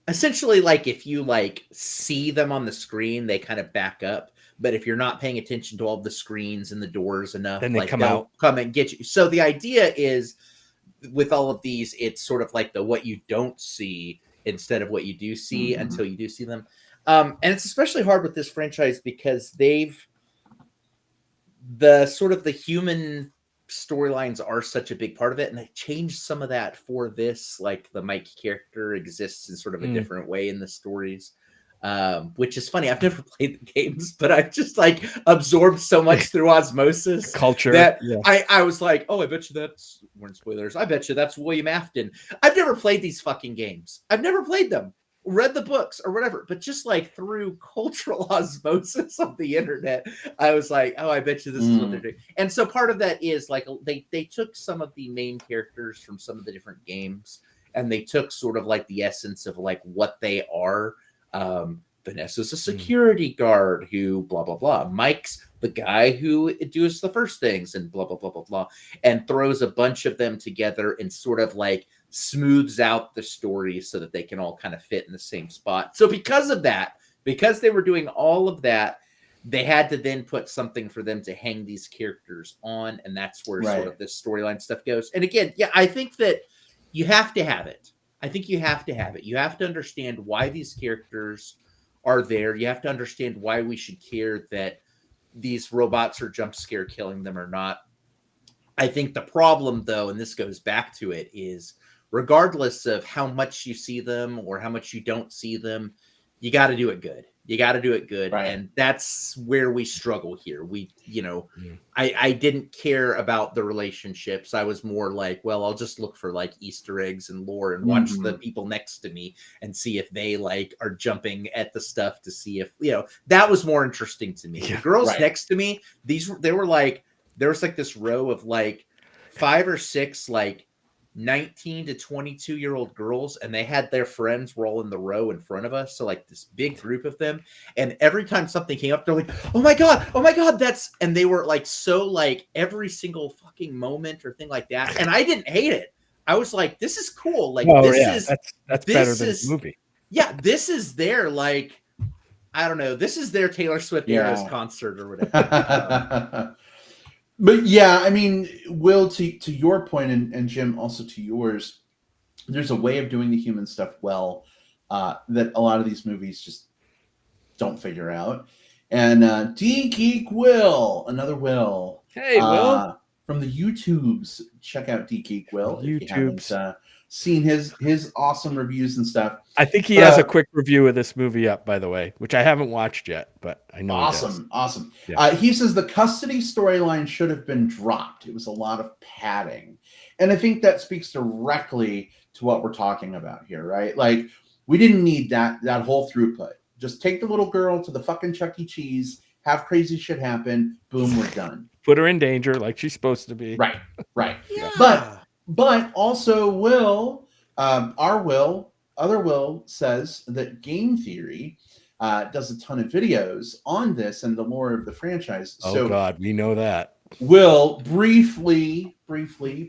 essentially like if you like see them on the screen, they kind of back up. But if you're not paying attention to all the screens and the doors enough, then they like, come out, come and get you. So the idea is with all of these, it's sort of like the what you don't see instead of what you do see until you do see them. And it's especially hard with this franchise because the human storylines are such a big part of it, and they changed some of that for this. Like the Mike character exists in sort of a different way in the stories, which is funny. I've never played the games, but I've just like absorbed so much through osmosis culture that I was like, oh, I bet you that's, weren't spoilers, I bet you that's William Afton. I've never played these fucking games. I've never played them. read the books or whatever, but just like through cultural osmosis of the internet, I was like, oh, I bet you this is what they're doing. And so part of that is like they took some of the main characters from some of the different games, and they took sort of like the essence of like what they are. Vanessa's a security guard who blah blah blah. Mike's the guy who does the first things and blah blah blah blah blah, and throws a bunch of them together and sort of like smooths out the story so that they can all kind of fit in the same spot. So because of that, because they were doing all of that, they had to then put something for them to hang these characters on, and that's where sort of this storyline stuff goes. And again, yeah, I think that you have to have it. I think you have to have it. You have to understand why these characters are there. You have to understand why we should care that these robots are jump scare killing them or not. I think the problem, though, and this goes back to it, is regardless of how much you see them or how much you don't see them, you got to do it good. You got to do it good. Right. And that's where we struggle here. I didn't care about the relationships. I was more like, well, I'll just look for like Easter eggs and lore and watch the people next to me and see if they like are jumping at the stuff to see if, that was more interesting to me. The girls next to me, there was like this row of like 5 or 6, like 19 to 22-year-old girls, and they had their friends were all in the row in front of us, so like this big group of them, and every time something came up, they're like, oh my god, and they were like, so like every single fucking moment or thing like that, and I didn't hate it. I was like, this is cool. Like, that's better than the movie. Yeah, this is their like, I don't know, this is their Taylor Swift Eras concert or whatever. But yeah, I mean, Will, to your point, and Jim, also to yours, there's a way of doing the human stuff well that a lot of these movies just don't figure out. And D Geek Will, another Will. Hey, Will. From the YouTubes, check out D Geek Will if you YouTubes. haven't seen his awesome reviews and stuff. I think he has a quick review of this movie up, by the way, which I haven't watched yet, but I know. Awesome. Yeah. He says the custody storyline should have been dropped. It was a lot of padding. And I think that speaks directly to what we're talking about here, right? Like, we didn't need that whole throughput. Just take the little girl to the fucking Chuck E. Cheese, have crazy shit happen, boom, we're done. Put her in danger like she's supposed to be. Right. Yeah. But also other Will says that Game Theory does a ton of videos on this and the lore of the franchise. Oh, God, we know that. Will, briefly,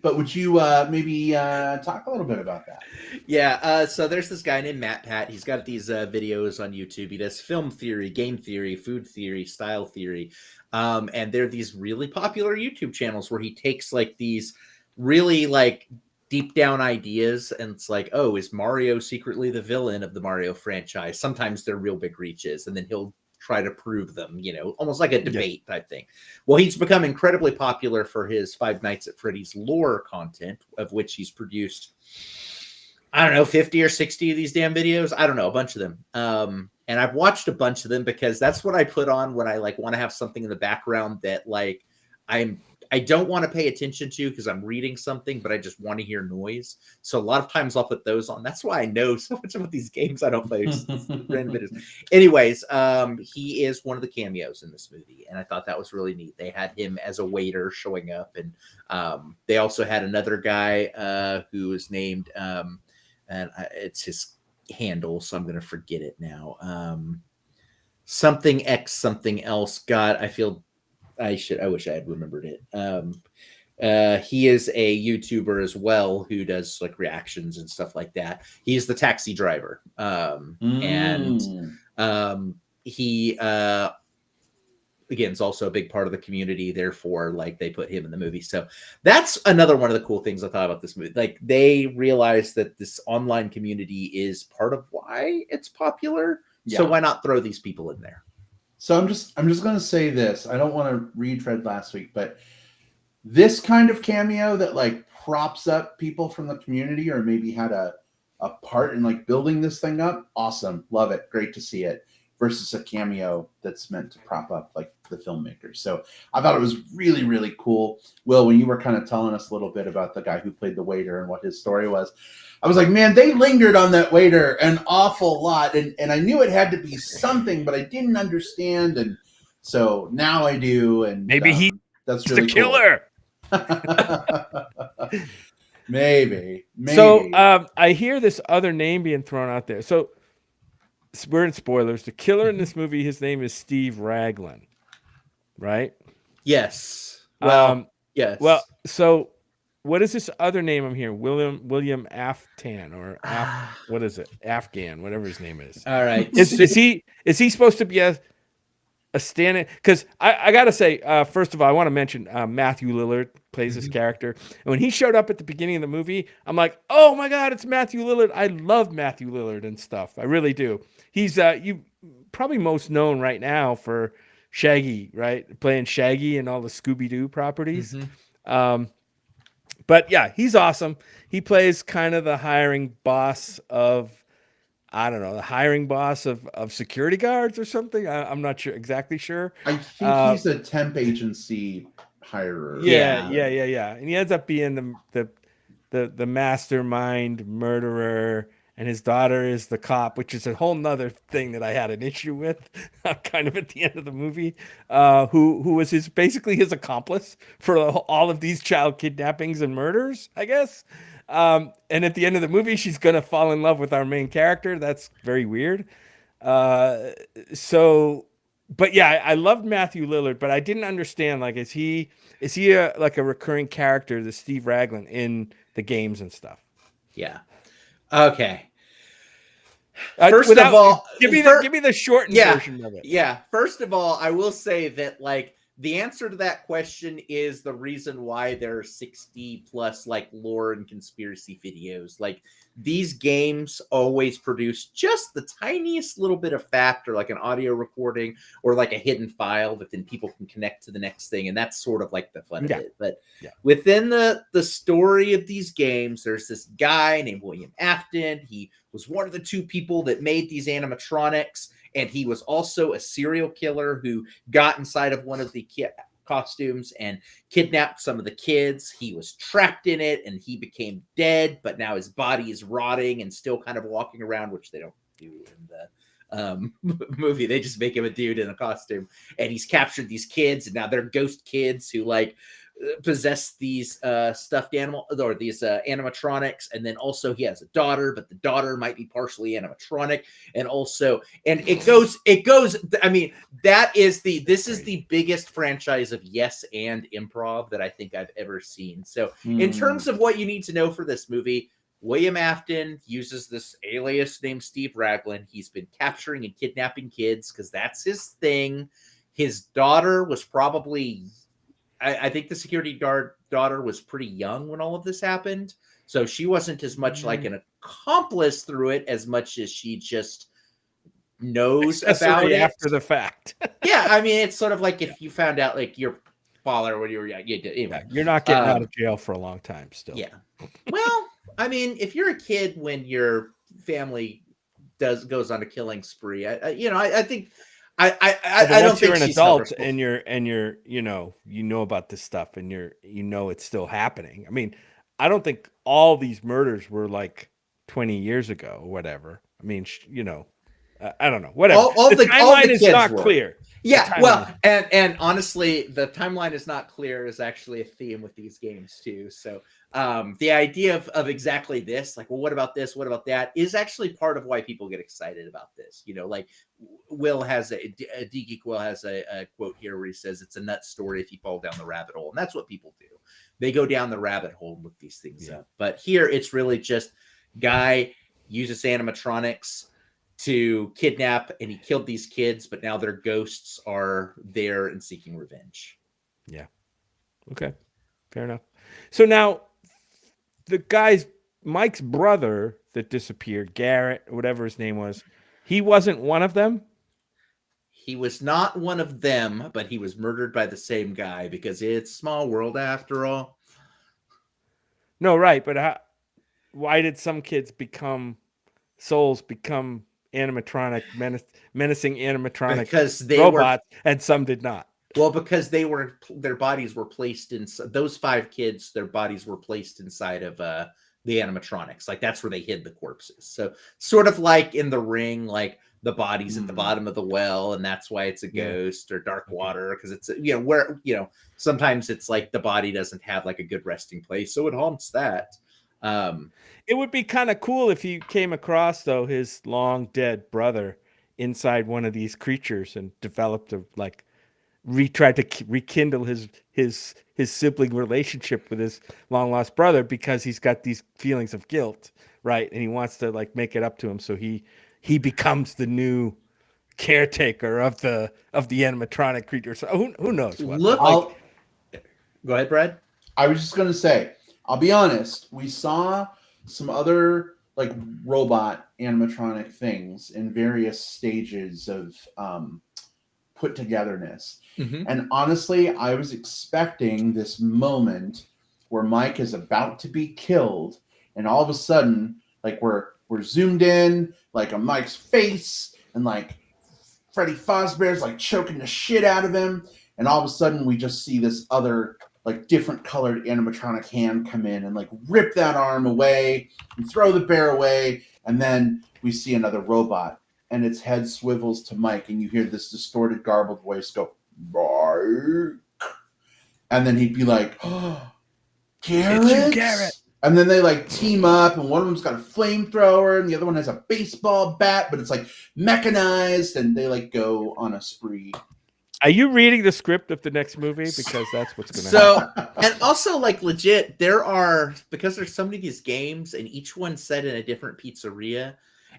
but would you maybe talk a little bit about that? Yeah, so there's this guy named Matt Pat. He's got these videos on YouTube. He does film theory, game theory, food theory, style theory. And they're these really popular YouTube channels where he takes like these really like deep down ideas, and it's like, oh, is Mario secretly the villain of the Mario franchise? Sometimes they're real big reaches, and then he'll try to prove them, almost like a debate type thing. Well, he's become incredibly popular for his Five Nights at Freddy's lore content, of which he's produced, I don't know, 50 or 60 of these damn videos. I don't know, a bunch of them. And I've watched a bunch of them because that's what I put on when I like want to have something in the background that like I don't want to pay attention to because I'm reading something, but I just want to hear noise. So a lot of times I'll put those on. That's why I know so much about these games I don't play. Random videos. Anyways, he is one of the cameos in this movie, and I thought that was really neat. They had him as a waiter showing up, and they also had another guy who was named, and it's his handle, so I'm going to forget it now. Something X something else. God, I wish I had remembered it. He is a YouTuber as well who does like reactions and stuff like that. He's the taxi driver. And he again is also a big part of the community, therefore like they put him in the movie. So that's another one of the cool things I thought about this movie. Like, they realized that this online community is part of why it's popular. So why not throw these people in there? So I'm just going to say this. I don't want to read Fred last week, but this kind of cameo that like props up people from the community or maybe had a part in like building this thing up. Awesome. Love it. Great to see it. versus a cameo that's meant to prop up like the filmmakers. So I thought it was really, really cool. Will, when you were kind of telling us a little bit about the guy who played the waiter and what his story was, I was like, man, they lingered on that waiter an awful lot. And I knew it had to be something, but I didn't understand. And so now I do. And Maybe he's that's the really killer. Maybe. So I hear this other name being thrown out there. So we're in spoilers. The killer in this movie, his name is Steve Raglan, right? Yes. Well, yes. Well, so what is this other name I'm hearing? William Afghan or what is it? Afghan, whatever his name is. All right. Is he supposed to be a stand-in? Because I gotta say, first of all, I want to mention Matthew Lillard plays this character, and when he showed up at the beginning of the movie, I'm like, oh my god, it's Matthew Lillard. I love Matthew Lillard and stuff. I really do. He's you probably most known right now for Shaggy, right? Playing Shaggy in all the Scooby-Doo properties. But yeah, he's awesome. He plays kind of the hiring boss of, I don't know, the hiring boss of security guards or something. I'm not exactly sure. I think he's a temp agency hirer. Yeah. And he ends up being the mastermind murderer, and his daughter is the cop, which is a whole nother thing that I had an issue with kind of at the end of the movie, who was basically his accomplice for all of these child kidnappings and murders, I guess. And at the end of the movie, she's going to fall in love with our main character. That's very weird. But yeah, I loved Matthew Lillard, but I didn't understand, like, is he like a recurring character, the Steve Raglan, in the games and stuff? Yeah. Okay. First of all, give me the shortened version of it. Yeah. First of all, I will say that, like, the answer to that question is the reason why there are 60 plus like lore and conspiracy videos. Like, these games always produce just the tiniest little bit of fact, or like an audio recording or like a hidden file that then people can connect to the next thing. And that's sort of like the fun of it. But within the story of these games, there's this guy named William Afton. He was one of the two people that made these animatronics. And he was also a serial killer who got inside of one of the costumes and kidnapped some of the kids. He was trapped in it and he became dead, but now his body is rotting and still kind of walking around, which they don't do in the movie. They just make him a dude in a costume, and he's captured these kids, and now they're ghost kids who like possess these stuffed animal or these animatronics. And then also he has a daughter, but the daughter might be partially animatronic. And it goes, I mean, this is the biggest franchise of yes and improv that I think I've ever seen. So in terms of what you need to know for this movie, William Afton uses this alias named Steve Raglan. He's been capturing and kidnapping kids because that's his thing. His daughter was probably, I think the security guard daughter was pretty young when all of this happened. So she wasn't as much like an accomplice through it as much as she just knows about it after the fact. Yeah. I mean, it's sort of like if you found out like your father when you were young, anyway. You're not getting out of jail for a long time still. Yeah. Well, I mean, if you're a kid when your family goes on a killing spree, I think I don't think you're an she's adult and you're you know about this stuff and it's still happening. I mean, I don't think all these murders were like 20 years ago or whatever. I mean, I don't know. Whatever. The timeline is not clear. Yeah, well, and honestly, the timeline is not clear is actually a theme with these games too. So the idea of exactly this, like, well, what about this? What about that? Is actually part of why people get excited about this. Like Will has D-Geek Will has a quote here where he says, it's a nut story if you fall down the rabbit hole. And that's what people do. They go down the rabbit hole and look these things up. But here it's really just guy uses animatronics to kidnap, and he killed these kids, but now their ghosts are there and seeking revenge. Yeah. Okay. Fair enough. So now the Mike's brother that disappeared, Garrett, whatever his name was, he wasn't one of them? He was not one of them, but he was murdered by the same guy because it's a small world after all. No, right. But why did some kids souls become animatronic menacing animatronic because they robots, and some did not. Well, because their bodies were placed in those 5 kids. Their bodies were placed inside of the animatronics. Like that's where they hid the corpses. So sort of like in The Ring, like the body's at the bottom of the well, and that's why it's a ghost, or Dark Water, because it's where sometimes it's like the body doesn't have like a good resting place, so it haunts that. It would be kind of cool if he came across though his long dead brother inside one of these creatures and developed a tried to rekindle his sibling relationship with his long lost brother, because he's got these feelings of guilt, right? And he wants to like make it up to him, so he becomes the new caretaker of the animatronic creature. So who knows what? Go ahead, Brad. I was just gonna say, I'll be honest. We saw some other like robot animatronic things in various stages of put togetherness. And honestly, I was expecting this moment where Mike is about to be killed, and all of a sudden, like we're zoomed in like on Mike's face, and like Freddy Fazbear's like choking the shit out of him, and all of a sudden we just see this other like different colored animatronic hand come in and like rip that arm away and throw the bear away, and then we see another robot, and its head swivels to Mike, and you hear this distorted, garbled voice go, Mike. And then he'd be like, oh, Garrett? It's you, Garrett. And then they like team up, and one of them's got a flamethrower, and the other one has a baseball bat, but it's like mechanized, and they like go on a spree. Are you reading the script of the next movie? Because that's what's going to happen. And also, like, legit, because there's so many of these games, and each one's set in a different pizzeria,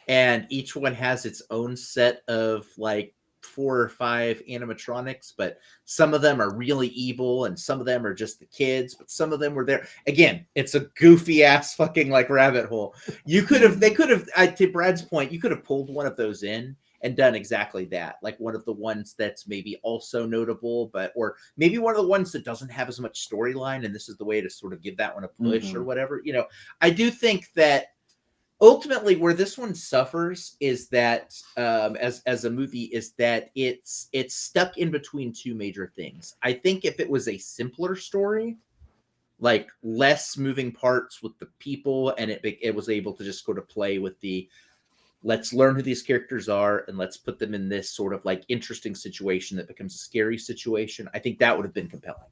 and each one has its own set of like 4 or 5 animatronics, but some of them are really evil, and some of them are just the kids, but some of them were there. Again, it's a goofy ass fucking like rabbit hole. To Brad's point, you could have pulled one of those in and done exactly that. Like one of the ones that's maybe also notable, or maybe one of the ones that doesn't have as much storyline, and this is the way to sort of give that one a push or whatever. I do think that ultimately where this one suffers is that as a movie is that it's stuck in between 2 major things. I think if it was a simpler story, like less moving parts with the people, and it was able to just sort of play with the let's learn who these characters are and let's put them in this sort of like interesting situation that becomes a scary situation, I think that would have been compelling.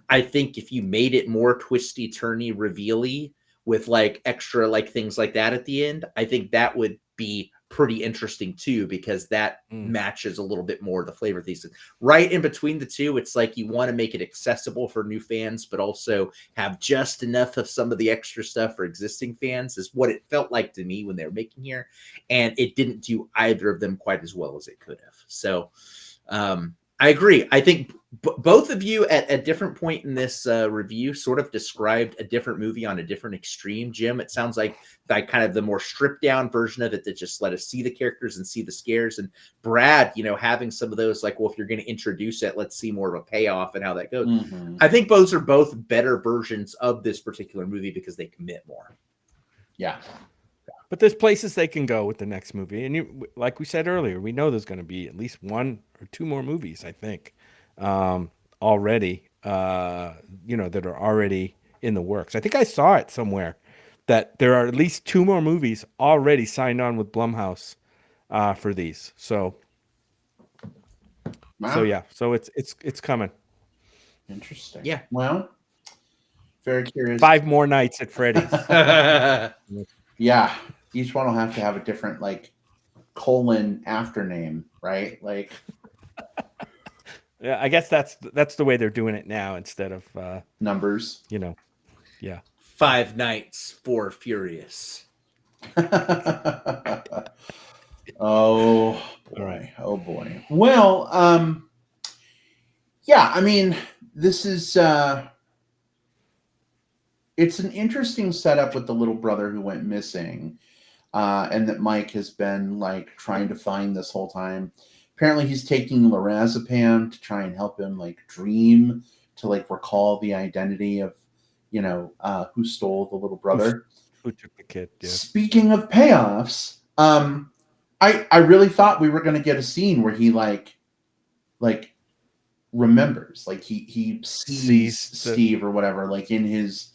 I think if you made it more twisty, turny, reveal-y with like extra like things like that at the end, I think that would be pretty interesting too, because that matches a little bit more the flavor of these things. Right in between the two, it's like you want to make it accessible for new fans, but also have just enough of some of the extra stuff for existing fans, is what it felt like to me when they were making here. And it didn't do either of them quite as well as it could have. So I agree. I think both of you at a different point in this review sort of described a different movie on a different extreme. Jim, it sounds like kind of the more stripped down version of it that just let us see the characters and see the scares. And Brad, having some of those like, well, if you're going to introduce it, let's see more of a payoff and how that goes. I think those are both better versions of this particular movie because they commit more. Yeah. But there's places they can go with the next movie. And like we said earlier, we know there's going to be at least 1 or 2 more movies, I think, already, that are already in the works. I think I saw it somewhere that there are at least 2 more movies already signed on with Blumhouse for these. So, wow. So it's coming. Interesting. Yeah. Well, very curious. 5 more nights at Freddy's. Yeah. Each one will have to have a different like colon after name, right? Like, yeah, I guess that's the way they're doing it now instead of numbers. Yeah. 5 Nights for Furious. Oh boy. Oh boy. Well, yeah, I mean, this is it's an interesting setup with the little brother who went missing, and that Mike has been like trying to find this whole time. Apparently he's taking lorazepam to try and help him like dream, to like recall the identity of who stole the little brother. Who took the kid? Yeah. Speaking of payoffs, I really thought we were going to get a scene where he like remembers, like he sees Steve or whatever, like in his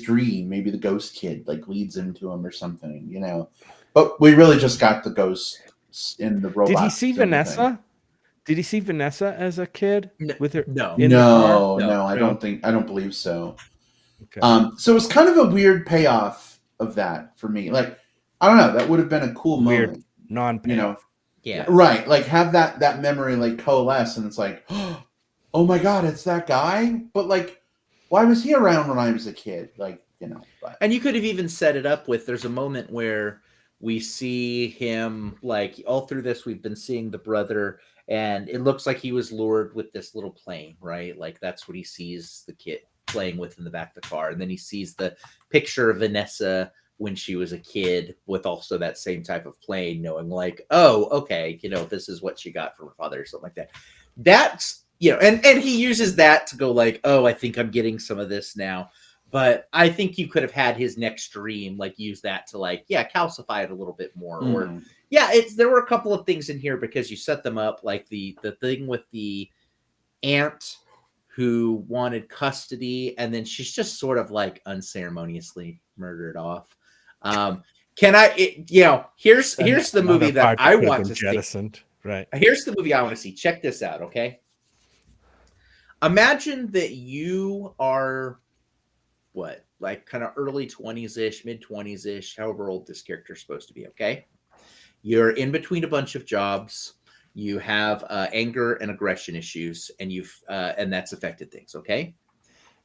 dream. Maybe the ghost kid like leads him to him or something, you know. But we really just got the ghost in the robot. Did he see Vanessa? Did he see Vanessa as a kid with her in the car? No, I don't believe so. Okay. So it's kind of a weird payoff of that for me. Like, I don't know, that would have been a cool moment. Non-payoff. You know, Yeah. Right. Like have that memory like coalesce, and it's like, oh my God, it's that guy. But like, why was he around when I was a kid? Like, you know. But. And you could have even set it up with, there's a moment where we see him, like all through this, we've been seeing the brother, and it looks like he was lured with this little plane, right? Like that's what he sees the kid playing with in the back of the car. And then he sees the picture of Vanessa when she was a kid with also that same type of plane, knowing like, oh, okay, you know, this is what she got from her father or something like that. That's, you know, and he uses that to go like, oh, I think I'm getting some of this now. But I think you could have had his next dream, like use that to like, yeah, calcify it a little bit more. Or yeah, there were a couple of things in here because you set them up, like the thing with the aunt who wanted custody, and then she's just sort of like unceremoniously murdered off. Here's the movie that I want to jettisoned. see. Right. Here's the movie I want to see. Check this out, okay? Imagine that you are what, like kind of early 20s-ish, mid 20s-ish, however old this character is supposed to be, okay? You're in between a bunch of jobs. You have anger and aggression issues, and and that's affected things, okay?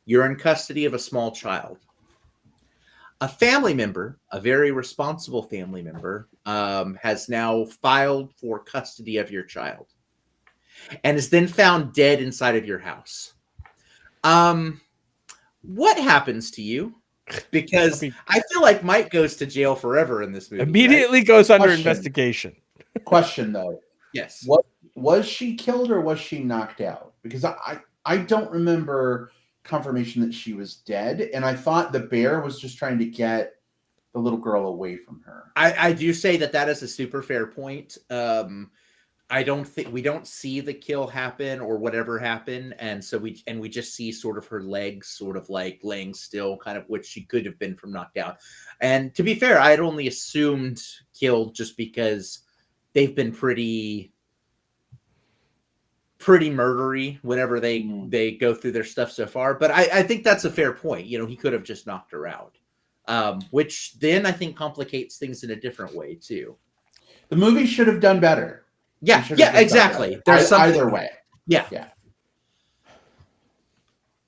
You're in custody of a small child. A family member, a very responsible family member, has now filed for custody of your child and is then found dead inside of your house. What happens to you? Because I feel like Mike goes to jail forever in this movie. Immediately goes under investigation. Question though. Yes. What was she killed or was she knocked out? Because I don't remember confirmation that she was dead, and I thought the bear was just trying to get the little girl away from her. I do say that is a super fair point. I don't think we don't see the kill happen or whatever happened, and so we just see sort of her legs sort of like laying still, kind of, which she could have been from knocked out. And to be fair, I had only assumed killed just because they've been pretty murdery whenever they go through their stuff so far. But I think that's a fair point. You know, he could have just knocked her out, which then I think complicates things in a different way too. The movie should have done better. Yeah, exactly. There's either way. Yeah.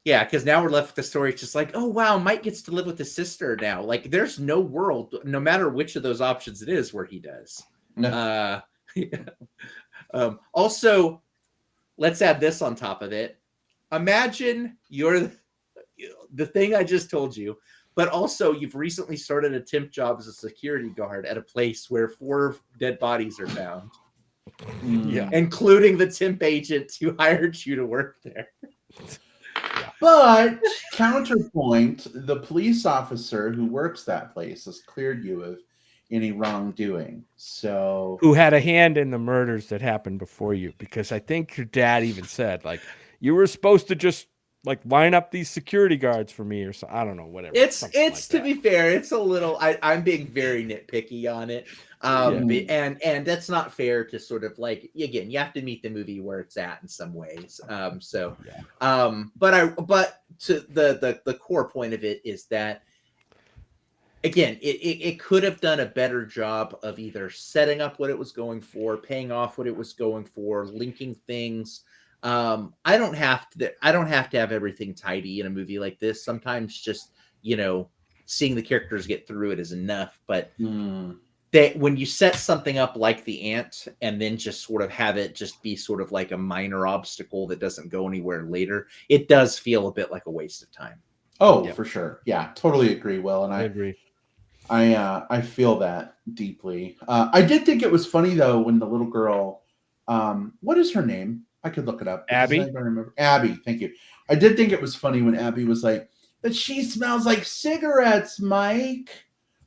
Because now we're left with the story. It's just like, oh wow, Mike gets to live with his sister now. Like, there's no world, no matter which of those options it is, where he does. No. Also, let's add this on top of it. Imagine you're the thing I just told you, but also you've recently started a temp job as a security guard at a place where 4 dead bodies are found. Yeah, including the temp agent who hired you to work there. But counterpoint, the police officer who works that place has cleared you of any wrongdoing. So who had a hand in the murders that happened before you? Because I think your dad even said, like, you were supposed to just like line up these security guards for me or so. I don't know, whatever. It's like to be fair, it's a little. I'm being very nitpicky on it. And that's not fair to sort of like, again, you have to meet the movie where it's at in some ways. But to the core point of it is that, again, it could have done a better job of either setting up what it was going for, paying off what it was going for, linking things. I don't have to have everything tidy in a movie like this. Sometimes just, you know, seeing the characters get through it is enough. But when you set something up like the ant and then just sort of have it just be sort of like a minor obstacle that doesn't go anywhere later, it does feel a bit like a waste of time. Oh, yeah. For sure. Yeah, totally agree, Will. And I agree. I feel that deeply. I did think it was funny though when the little girl, what is her name? I could look it up. Abby. I don't remember. Abby. Thank you. I did think it was funny when Abby was like, "But she smells like cigarettes, Mike."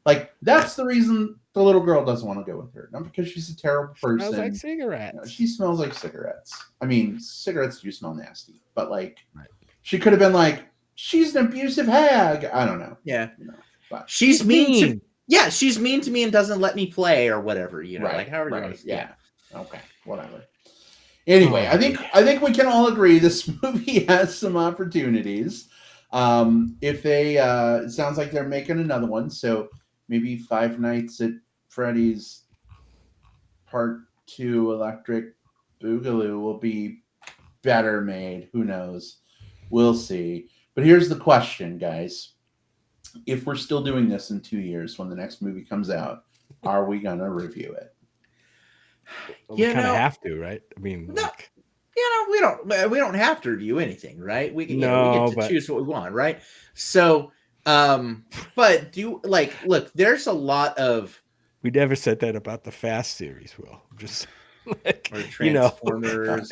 Like, that's the reason The little girl doesn't want to go with her, not because she's a terrible person. Smells like cigarettes. She smells like cigarettes. I mean, cigarettes do smell nasty, but like, Right. she could have been like, she's an abusive hag. I don't know. Yeah, But she's mean to. Yeah, she's mean to me and doesn't let me play or whatever. right, like however you right, want to. yeah. Okay, whatever. Anyway, I think we can all agree this movie has some opportunities. If they, it sounds like they're making another one, so maybe Five Nights at Freddy's Part 2 Electric Boogaloo will be better made. Who knows? We'll see. But here's the question, guys. If we're still doing this in 2 years when the next movie comes out, are we going to review it? Well, we kind of have to, right? I mean, no, we don't have to review anything, right? We get to choose what we want, right? So, but look, there's a lot of. We never said that about the Fast series, Will. Just like, or Transformers.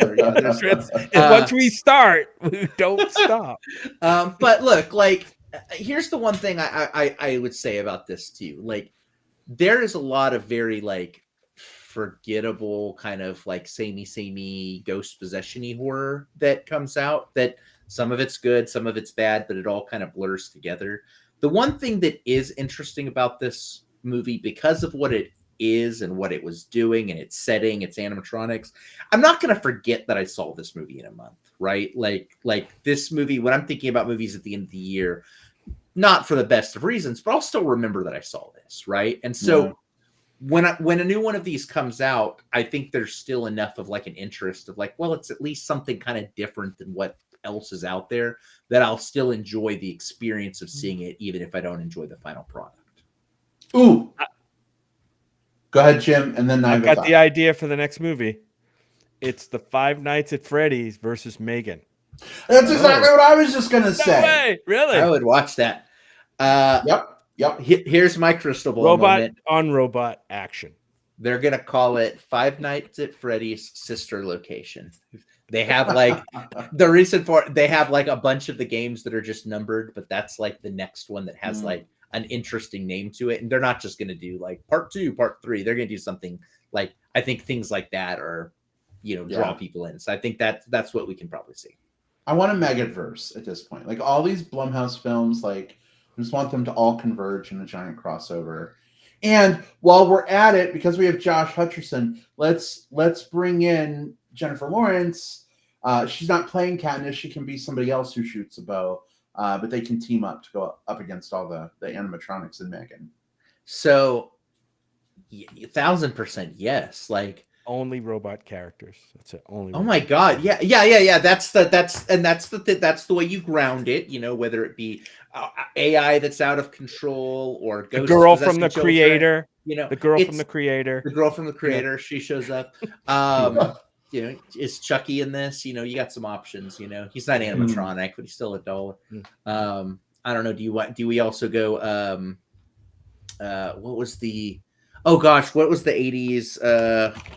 Once we start, we don't stop. But look, like, here's the one thing I would say about this too. Like, there is a lot of very like forgettable kind of like samey ghost possession-y horror that comes out. That some of it's good, some of it's bad, but it all kind of blurs together. The one thing that is interesting about this movie, because of what it is and what it was doing and its setting, its animatronics, I'm not going to forget that I saw this movie in a month, right? Like this movie, when I'm thinking about movies at the end of the year, not for the best of reasons, but I'll still remember that I saw this, right? And so when a new one of these comes out, I think there's still enough of like an interest of like, well, it's at least something kind of different than what else is out there, that I'll still enjoy the experience of seeing it, even if I don't enjoy the final product. Ooh. Go ahead, Jim, and then I've got the idea for the next movie. It's the Five Nights at Freddy's versus Megan. That's exactly what I was just going to say. No way. Really? I would watch that. Yep. Here's my crystal ball robot moment. on robot action. They're going to call it Five Nights at Freddy's sister location. They have like the reason for it, they have like a bunch of the games that are just numbered, but that's like the next one that has like an interesting name to it. And they're not just going to do like part 2, part 3. They're going to do something like, I think things like that are, draw people in. So I think that's what we can probably see. I want a Megaverse at this point. Like all these Blumhouse films, like I just want them to all converge in a giant crossover. And while we're at it, because we have Josh Hutcherson, let's bring in Jennifer Lawrence. She's not playing Katniss. She can be somebody else who shoots a bow. But they can team up to go up against all the animatronics in Megan. So, 1,000% yes. Like only robot characters. That's it. Only. Oh my god! Yeah. That's the way you ground it. Whether it be AI that's out of control or the girl from the creator. The girl from the creator. The girl from the creator. She shows up. Is Chucky in this? You got some options. He's not animatronic, but he's still a doll. I don't know. Do we also go? What was the? Oh gosh, what was the 80s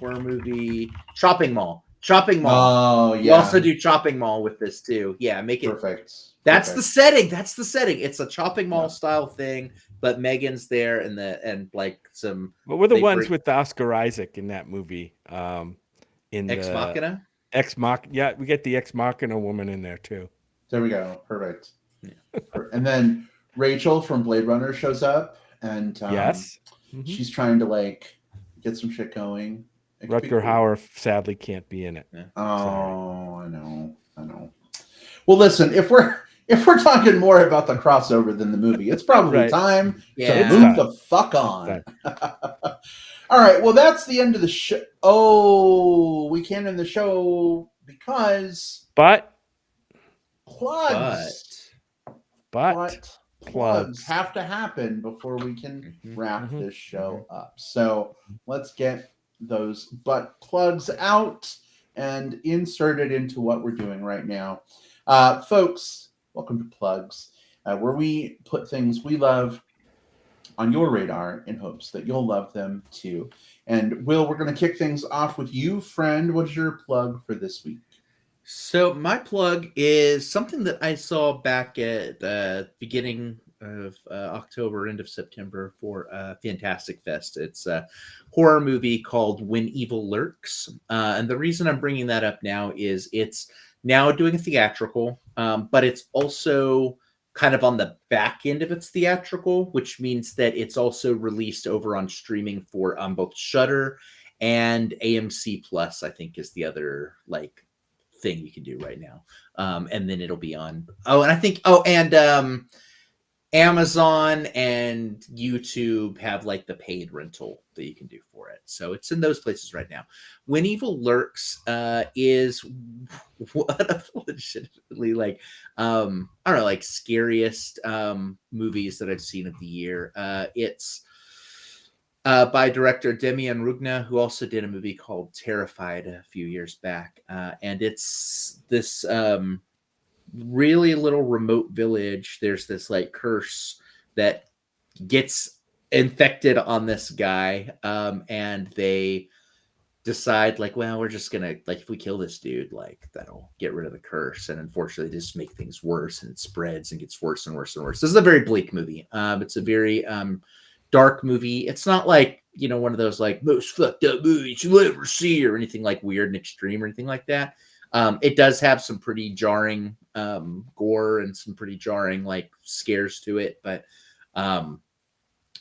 horror movie? Chopping Mall. Oh yeah. You also do Chopping Mall with this too. Yeah, make it perfect. That's the setting. That's the setting. It's a Chopping Mall style thing, but Megan's there and like some. What were the ones with Oscar Isaac in that movie? In Ex Machina. Yeah, we get the Ex Machina woman in there too. There we go. Perfect. Yeah. And then Rachel from Blade Runner shows up, and yes. She's trying to like get some shit going. Rutger Hauer sadly can't be in it. Yeah. Oh, I know. Well, listen, if we're talking more about the crossover than the movie, it's probably time to move the fuck on. All right. Well, that's the end of the show. Oh, we can't end the show because plugs. Plugs have to happen before we can wrap this show up. So let's get those butt plugs out and inserted into what we're doing right now. Folks, welcome to Plugs, where we put things we love on your radar in hopes that you'll love them too. And Will, we're going to kick things off with you, friend. What's your plug for this week? So my plug is something that I saw back at the beginning of October, end of September for Fantastic Fest. It's a horror movie called When Evil Lurks. And the reason I'm bringing that up now is it's now doing a theatrical, but it's also kind of on the back end of its theatrical, which means that it's also released over on streaming for both Shudder and AMC Plus, I think is the other like thing you can do right now. And then it'll be on. Oh, and I think, Amazon and YouTube have like the paid rental that you can do for it. So it's in those places right now. When Evil Lurks is one of legitimately like I don't know, like scariest movies that I've seen of the year. It's by director Demian Rugna, who also did a movie called Terrified a few years back. And it's this really little remote village. There's this like curse that gets infected on this guy, and they decide like, well, we're just gonna like, if we kill this dude, like that'll get rid of the curse. And unfortunately they just make things worse, and it spreads and gets worse and worse and worse. This is a very bleak movie. It's a very dark movie. It's not like, you know, one of those like most fucked up movies you'll ever see or anything like weird and extreme or anything like that. It does have some pretty jarring gore and some pretty jarring like scares to it, but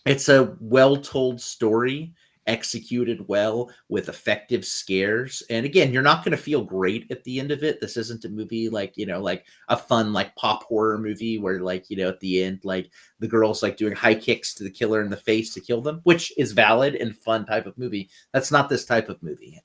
it's a well-told story, executed well with effective scares. And again, you're not going to feel great at the end of it. This isn't a movie like, you know, like a fun like pop horror movie where like, you know, at the end like the girl's like doing high kicks to the killer in the face to kill them, which is valid and fun type of movie. That's not this type of movie.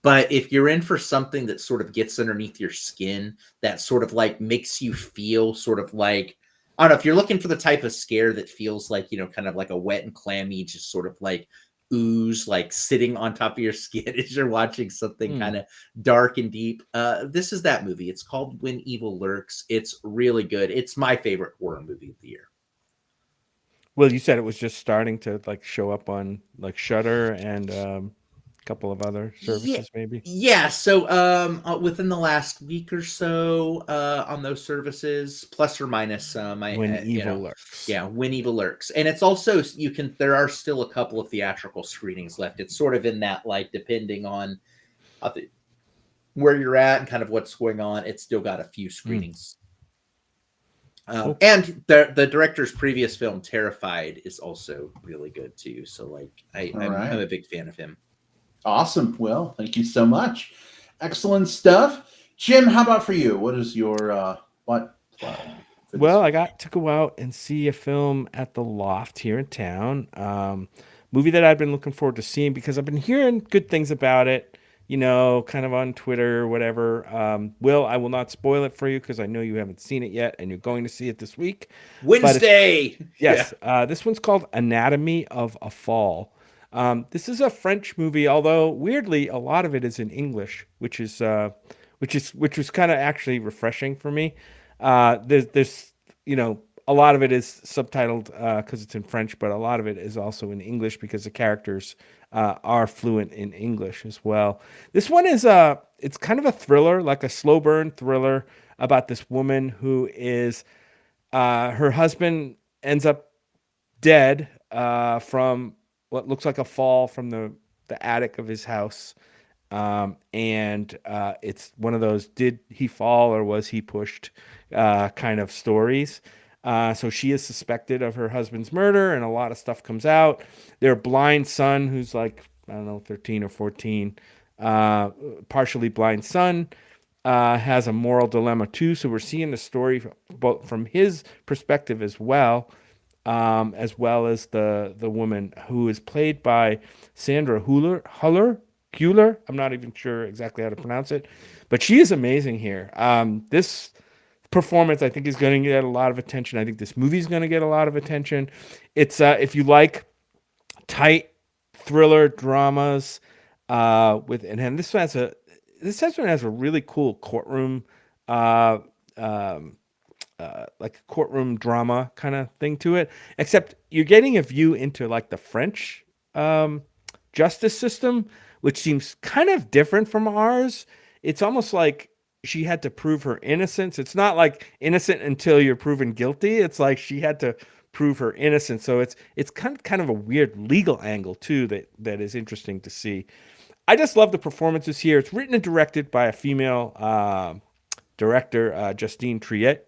But if you're in for something that sort of gets underneath your skin, that sort of like makes you feel sort of like, I don't know, if you're looking for the type of scare that feels like, you know, kind of like a wet and clammy, just sort of like ooze, like sitting on top of your skin as you're watching something kind of dark and deep. This is that movie. It's called When Evil Lurks. It's really good. It's my favorite horror movie of the year. Well, you said it was just starting to like show up on like Shudder and couple of other services, maybe. Yeah. So within the last week or so on those services, plus or minus When Evil Lurks. Yeah, When Evil Lurks. And it's also, there are still a couple of theatrical screenings left. It's sort of in that, like, depending on where you're at and kind of what's going on, it's still got a few screenings. Cool. And the director's previous film, Terrified, is also really good too. So like I'm a big fan of him. Awesome. Well, thank you so much. Excellent stuff. Jim, how about for you? What is your what? Well, I got to go out and see a film at the Loft here in town. Movie that I've been looking forward to seeing because I've been hearing good things about it, you know, kind of on Twitter or whatever. I will not spoil it for you because I know you haven't seen it yet and you're going to see it this week. Wednesday! Yes. Yeah. This one's called Anatomy of a Fall. This is a French movie, although weirdly a lot of it is in English, which was kind of actually refreshing for me. There's you know, a lot of it is subtitled because it's in French, but a lot of it is also in English because the characters are fluent in English as well. This one is it's kind of a thriller, like a slow burn thriller about this woman who is her husband ends up dead from what looks like a fall from the attic of his house. And it's one of those, did he fall or was he pushed kind of stories. So she is suspected of her husband's murder and a lot of stuff comes out. Their blind son, who's like, I don't know, 13 or 14, partially blind son, has a moral dilemma too. So we're seeing the story both from his perspective as well as the woman who is played by Sandra Hüller. I'm not even sure exactly how to pronounce it, but she is amazing here. This performance, I think, is going to get a lot of attention. I think this movie is going to get a lot of attention. It's if you like tight thriller dramas and this one has a really cool courtroom like a courtroom drama kind of thing to it, except you're getting a view into like the French justice system, which seems kind of different from ours. It's almost like she had to prove her innocence. It's not like innocent until you're proven guilty. It's like she had to prove her innocence. So it's kind of a weird legal angle too that is interesting to see. I just love the performances here. It's written and directed by a female director, Justine Triet.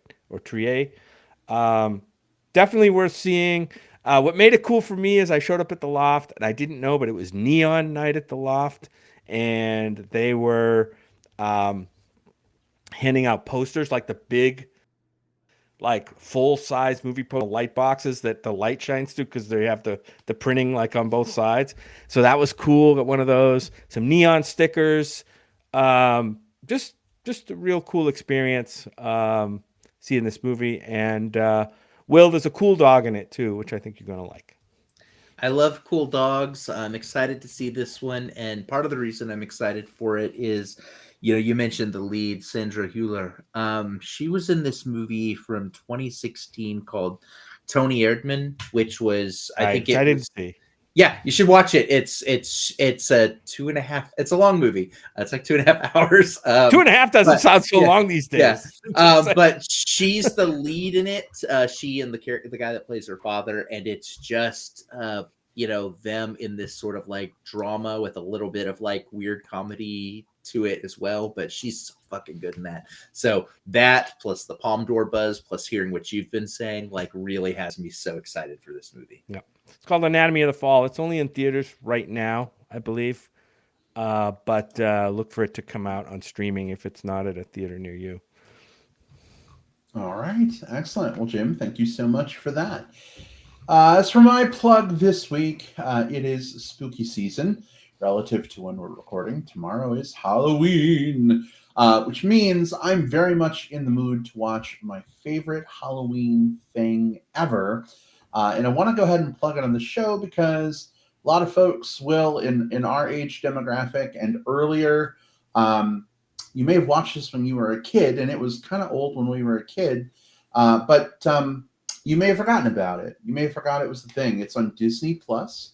Definitely worth seeing. What made it cool for me is I showed up at the Loft, and I didn't know, but it was neon night at the Loft, and they were handing out posters, like the big, like full size movie poster light boxes that the light shines through because they have the printing like on both sides. So that was cool. Got one of those. Some neon stickers. Just a real cool experience seeing this movie. And Will, there's a cool dog in it too, which I think you're gonna like. I love cool dogs. I'm excited to see this one, and part of the reason I'm excited for it is, you mentioned the lead, Sandra Hüller. She was in this movie from 2016 called Tony Erdmann, which was I didn't see. Yeah, you should watch it. It's a 2.5. It's a long movie. It's like 2.5 hours. 2.5 doesn't sound so long these days. Yeah. But she's the lead in it. She and the guy that plays her father, and it's just them in this sort of like drama with a little bit of like weird comedy to it as well. But she's so fucking good in that. So that plus the Palme d'Or buzz plus hearing what you've been saying like really has me so excited for this movie. Yeah. It's called Anatomy of the Fall. It's only in theaters right now, I believe. But look for it to come out on streaming if it's not at a theater near you. All right. Excellent. Well, Jim, thank you so much for that. As for my plug this week, it is spooky season relative to when we're recording. Tomorrow is Halloween, which means I'm very much in the mood to watch my favorite Halloween thing ever. And I want to go ahead and plug it on the show because a lot of folks will, in our age demographic and earlier, you may have watched this when you were a kid, and it was kind of old when we were a kid, but you may have forgotten about it. You may have forgot it was the thing. It's on Disney Plus.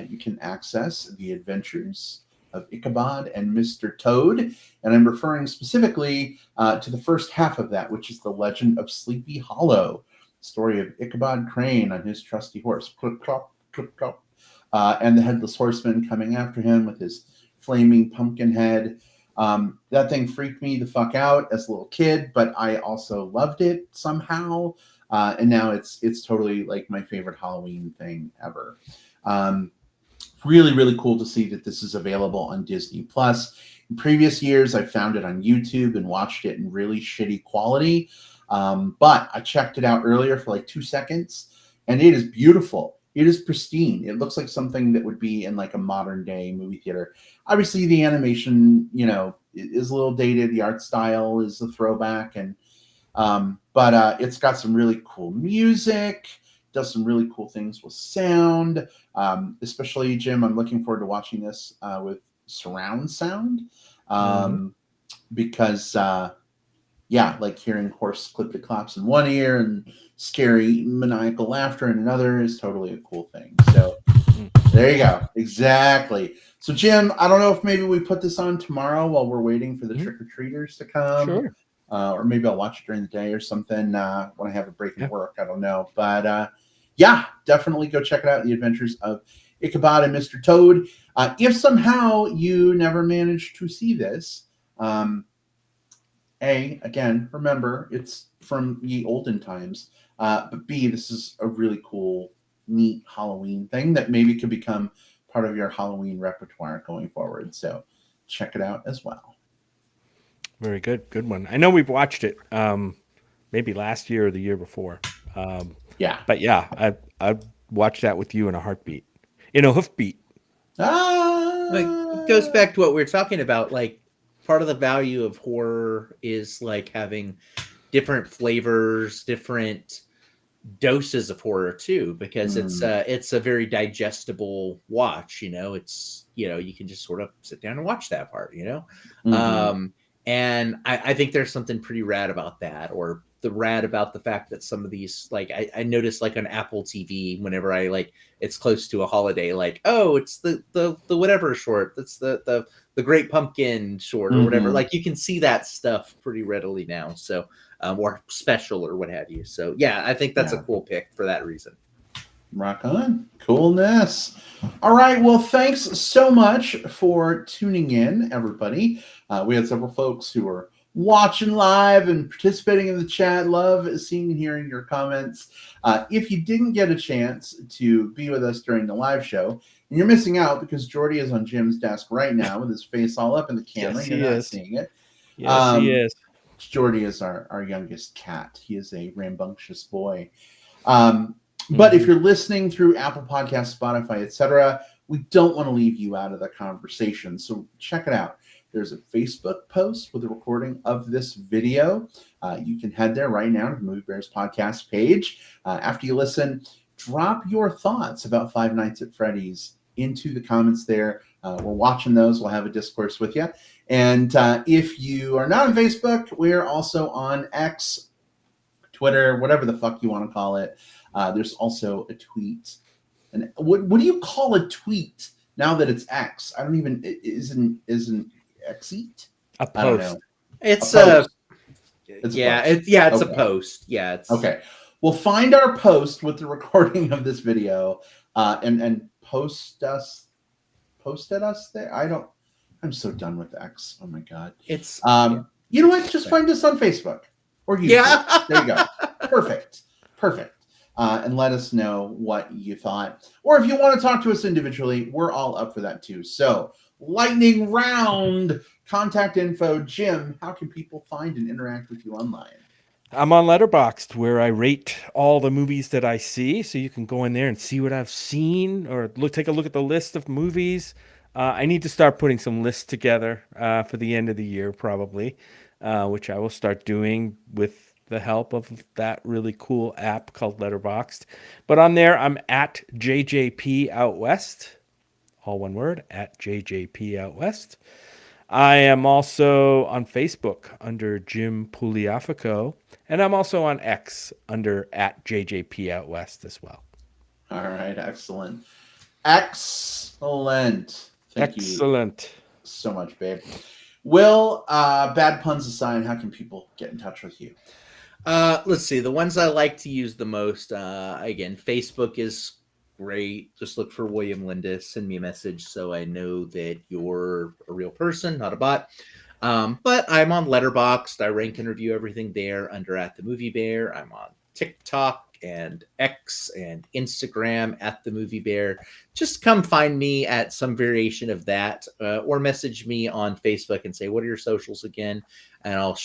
You can access The Adventures of Ichabod and Mr. Toad, and I'm referring specifically to the first half of that, which is The Legend of Sleepy Hollow. Story of Ichabod Crane on his trusty horse, clip clop, and the headless horseman coming after him with his flaming pumpkin head. That thing freaked me the fuck out as a little kid, but I also loved it somehow, and now it's totally like my favorite Halloween thing ever. Really, really cool to see that this is available on Disney Plus. In previous years, I found it on YouTube and watched it in really shitty quality. But I checked it out earlier for like 2 seconds, and it is beautiful. It is pristine. It looks like something that would be in like a modern day movie theater. Obviously, the animation, is a little dated. The art style is a throwback, but it's got some really cool music. Does some really cool things with sound. Especially, Jim, I'm looking forward to watching this with surround sound, because. Like hearing horse clip-claps in one ear and scary maniacal laughter in another is totally a cool thing. So there you go. Exactly. So, Jim, I don't know if maybe we put this on tomorrow while we're waiting for the trick-or-treaters to come. Sure. Or maybe I'll watch it during the day or something when I have a break at work. I don't know. But, definitely go check it out, The Adventures of Ichabod and Mr. Toad. If somehow you never managed to see this, again, remember, it's from ye olden times. But B, this is a really cool, neat Halloween thing that maybe could become part of your Halloween repertoire going forward. So check it out as well. Very good. Good one. I know we've watched it maybe last year or the year before. But I watched that with you in a heartbeat. In a hoofbeat. It goes back to what we were talking about, like, part of the value of horror is like having different flavors, different doses of horror too, because it's a very digestible watch. It's you can just sort of sit down and watch that part. And I think there's something pretty rad about that, or the rad about the fact that some of these, like I noticed like on Apple TV, whenever I like it's close to a holiday, like, oh, it's the whatever short, that's the Great Pumpkin short or whatever. Mhm. Like you can see that stuff pretty readily now. So or special or what have you. So yeah, I think that's a Yeah. cool pick for that reason. Rock on. Coolness. All right. Well, thanks so much for tuning in, everybody. We had several folks who were watching live and participating in the chat. Love seeing and hearing your comments. If you didn't get a chance to be with us during the live show, and you're missing out because Jordy is on Jim's desk right now with his face all up in the camera. Yes, You're he not is. seeing it. Yes, he is. Jordy is our youngest cat. He is a rambunctious boy. But if you're listening through Apple Podcasts, Spotify, etc., we don't want to leave you out of the conversation. So check it out. There's a Facebook post with a recording of this video. You can head there right now to the Movie Bears podcast page. After you listen, drop your thoughts about Five Nights at Freddy's into the comments there. We're watching those. We'll have a discourse with you. And if you are not on Facebook, we're also on X, Twitter, whatever the fuck you want to call it. There's also a tweet. And what do you call a tweet now that it's X? I don't even isn't Xeat? A I don't post. know. It's post. it's a post. it's Okay. a post. Yeah, it's Okay. We'll find our post with the recording of this video and post at us there. I'm so done with X. Oh my God. it's You know what? Just find us on Facebook or YouTube. yeah. There you go. Perfect. And let us know what you thought. Or if you want to talk to us individually, we're all up for that too. So, lightning round, contact info. Jim, how can people find and interact with you online? I'm on Letterboxd, where I rate all the movies that I see, so you can go in there and see what I've seen, or take a look at the list of movies. I need to start putting some lists together for the end of the year, probably, which I will start doing with the help of that really cool app called Letterboxd. But on there, I'm at JJP Out West, all one word, at JJP Out West. I am also on Facebook under Jim Pugliafico, and I'm also on X under at JJP Out West as well. All right, excellent. Thank Excellent. you so much, babe. Will, bad puns aside, how can people get in touch with you? Let's see. The ones I like to use the most, again, Facebook is great. Just look for William Lindis. Send me a message so I know that you're a real person, not a bot. But I'm on Letterboxd. I rank and review everything there under at the Movie Bear. I'm on TikTok and X and Instagram at the Movie Bear. Just come find me at some variation of that, or message me on Facebook and say, what are your socials again? And I'll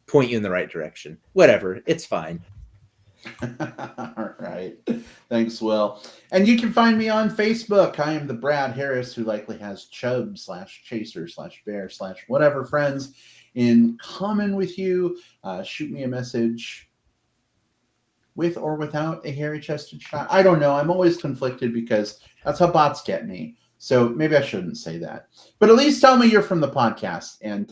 point you in the right direction. Whatever. It's fine. All right. Thanks, Will. And you can find me on Facebook. I am the Brad Harris who likely has Chubb /Chaser /Bear /whatever friends in common with you. Shoot me a message with or without a hairy-chested shot. I don't know. I'm always conflicted because that's how bots get me. So maybe I shouldn't say that. But at least tell me you're from the podcast, and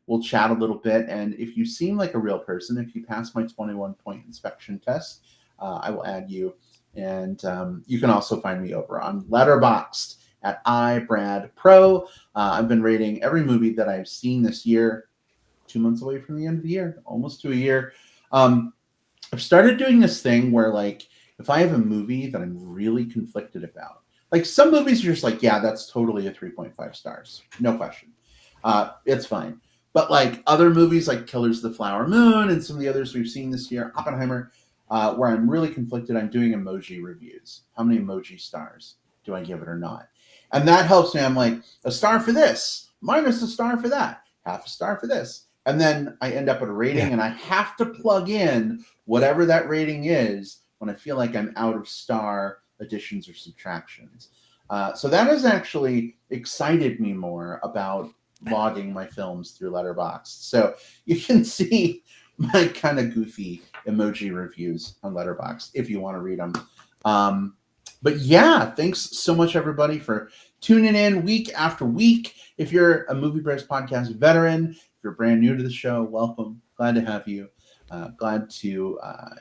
we'll chat a little bit. And if you seem like a real person, if you pass my 21-point inspection test, I will add you. And you can also find me over on Letterboxd at iBradPro. I've been rating every movie that I've seen this year. 2 months away from the end of the year, almost to a year. I've started doing this thing where, like, if I have a movie that I'm really conflicted about, like some movies are just like, yeah, that's totally a 3.5 stars. No question. It's fine. But like other movies like Killers of the Flower Moon and some of the others we've seen this year, Oppenheimer, where I'm really conflicted, I'm doing emoji reviews. How many emoji stars do I give it or not? And that helps me. I'm like, a star for this, minus a star for that, half a star for this. And then I end up at a rating, and I have to plug in whatever that rating is when I feel like I'm out of star additions or subtractions. So that has actually excited me more about logging my films through Letterboxd. So you can see my kind of goofy emoji reviews on Letterboxd if you want to read them. But yeah, thanks so much, everybody, for tuning in week after week. If you're a Movie Bears podcast veteran, if you're brand new to the show, welcome. Glad to have you. Glad to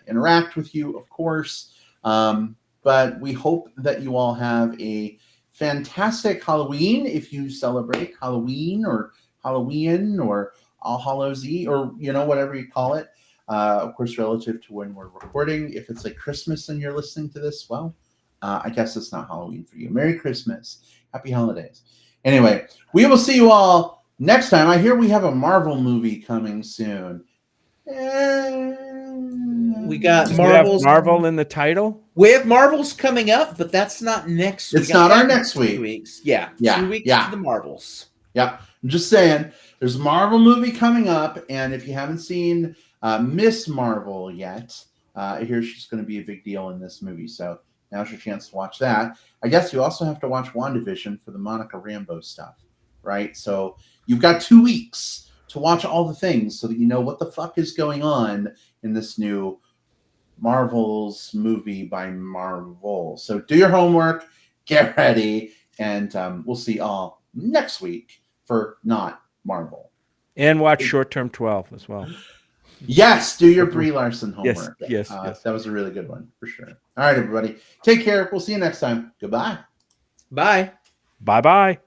interact with you, of course. But we hope that you all have a fantastic Halloween if you celebrate Halloween or Halloween or All Hallows Eve or, whatever you call it. Of course, relative to when we're recording. If it's like Christmas and you're listening to this, well, I guess it's not Halloween for you. Merry Christmas. Happy holidays. Anyway, we will see you all next time. I hear we have a Marvel movie coming soon. We got Does it have Marvel's. Marvel in the title? We have Marvels coming up, but that's not next week. It's not our next week. 2 weeks. Yeah, Yeah, 2 weeks yeah. to the Marvels. Yeah, I'm just saying there's a Marvel movie coming up, and if you haven't seen Miss Marvel yet, I hear she's going to be a big deal in this movie. So now's your chance to watch that. I guess you also have to watch WandaVision for the Monica Rambeau stuff, right? So you've got 2 weeks to watch all the things so that you know what the fuck is going on in this new Marvel's movie by Marvel. So do your homework, get ready, and we'll see all next week for Not Marvel. And watch Short Term 12 as well. Yes, do your Brie Larson Yes, homework. yes. That was a really good one, for sure. All right, everybody. Take care. We'll see you next time. Goodbye. Bye. Bye-bye.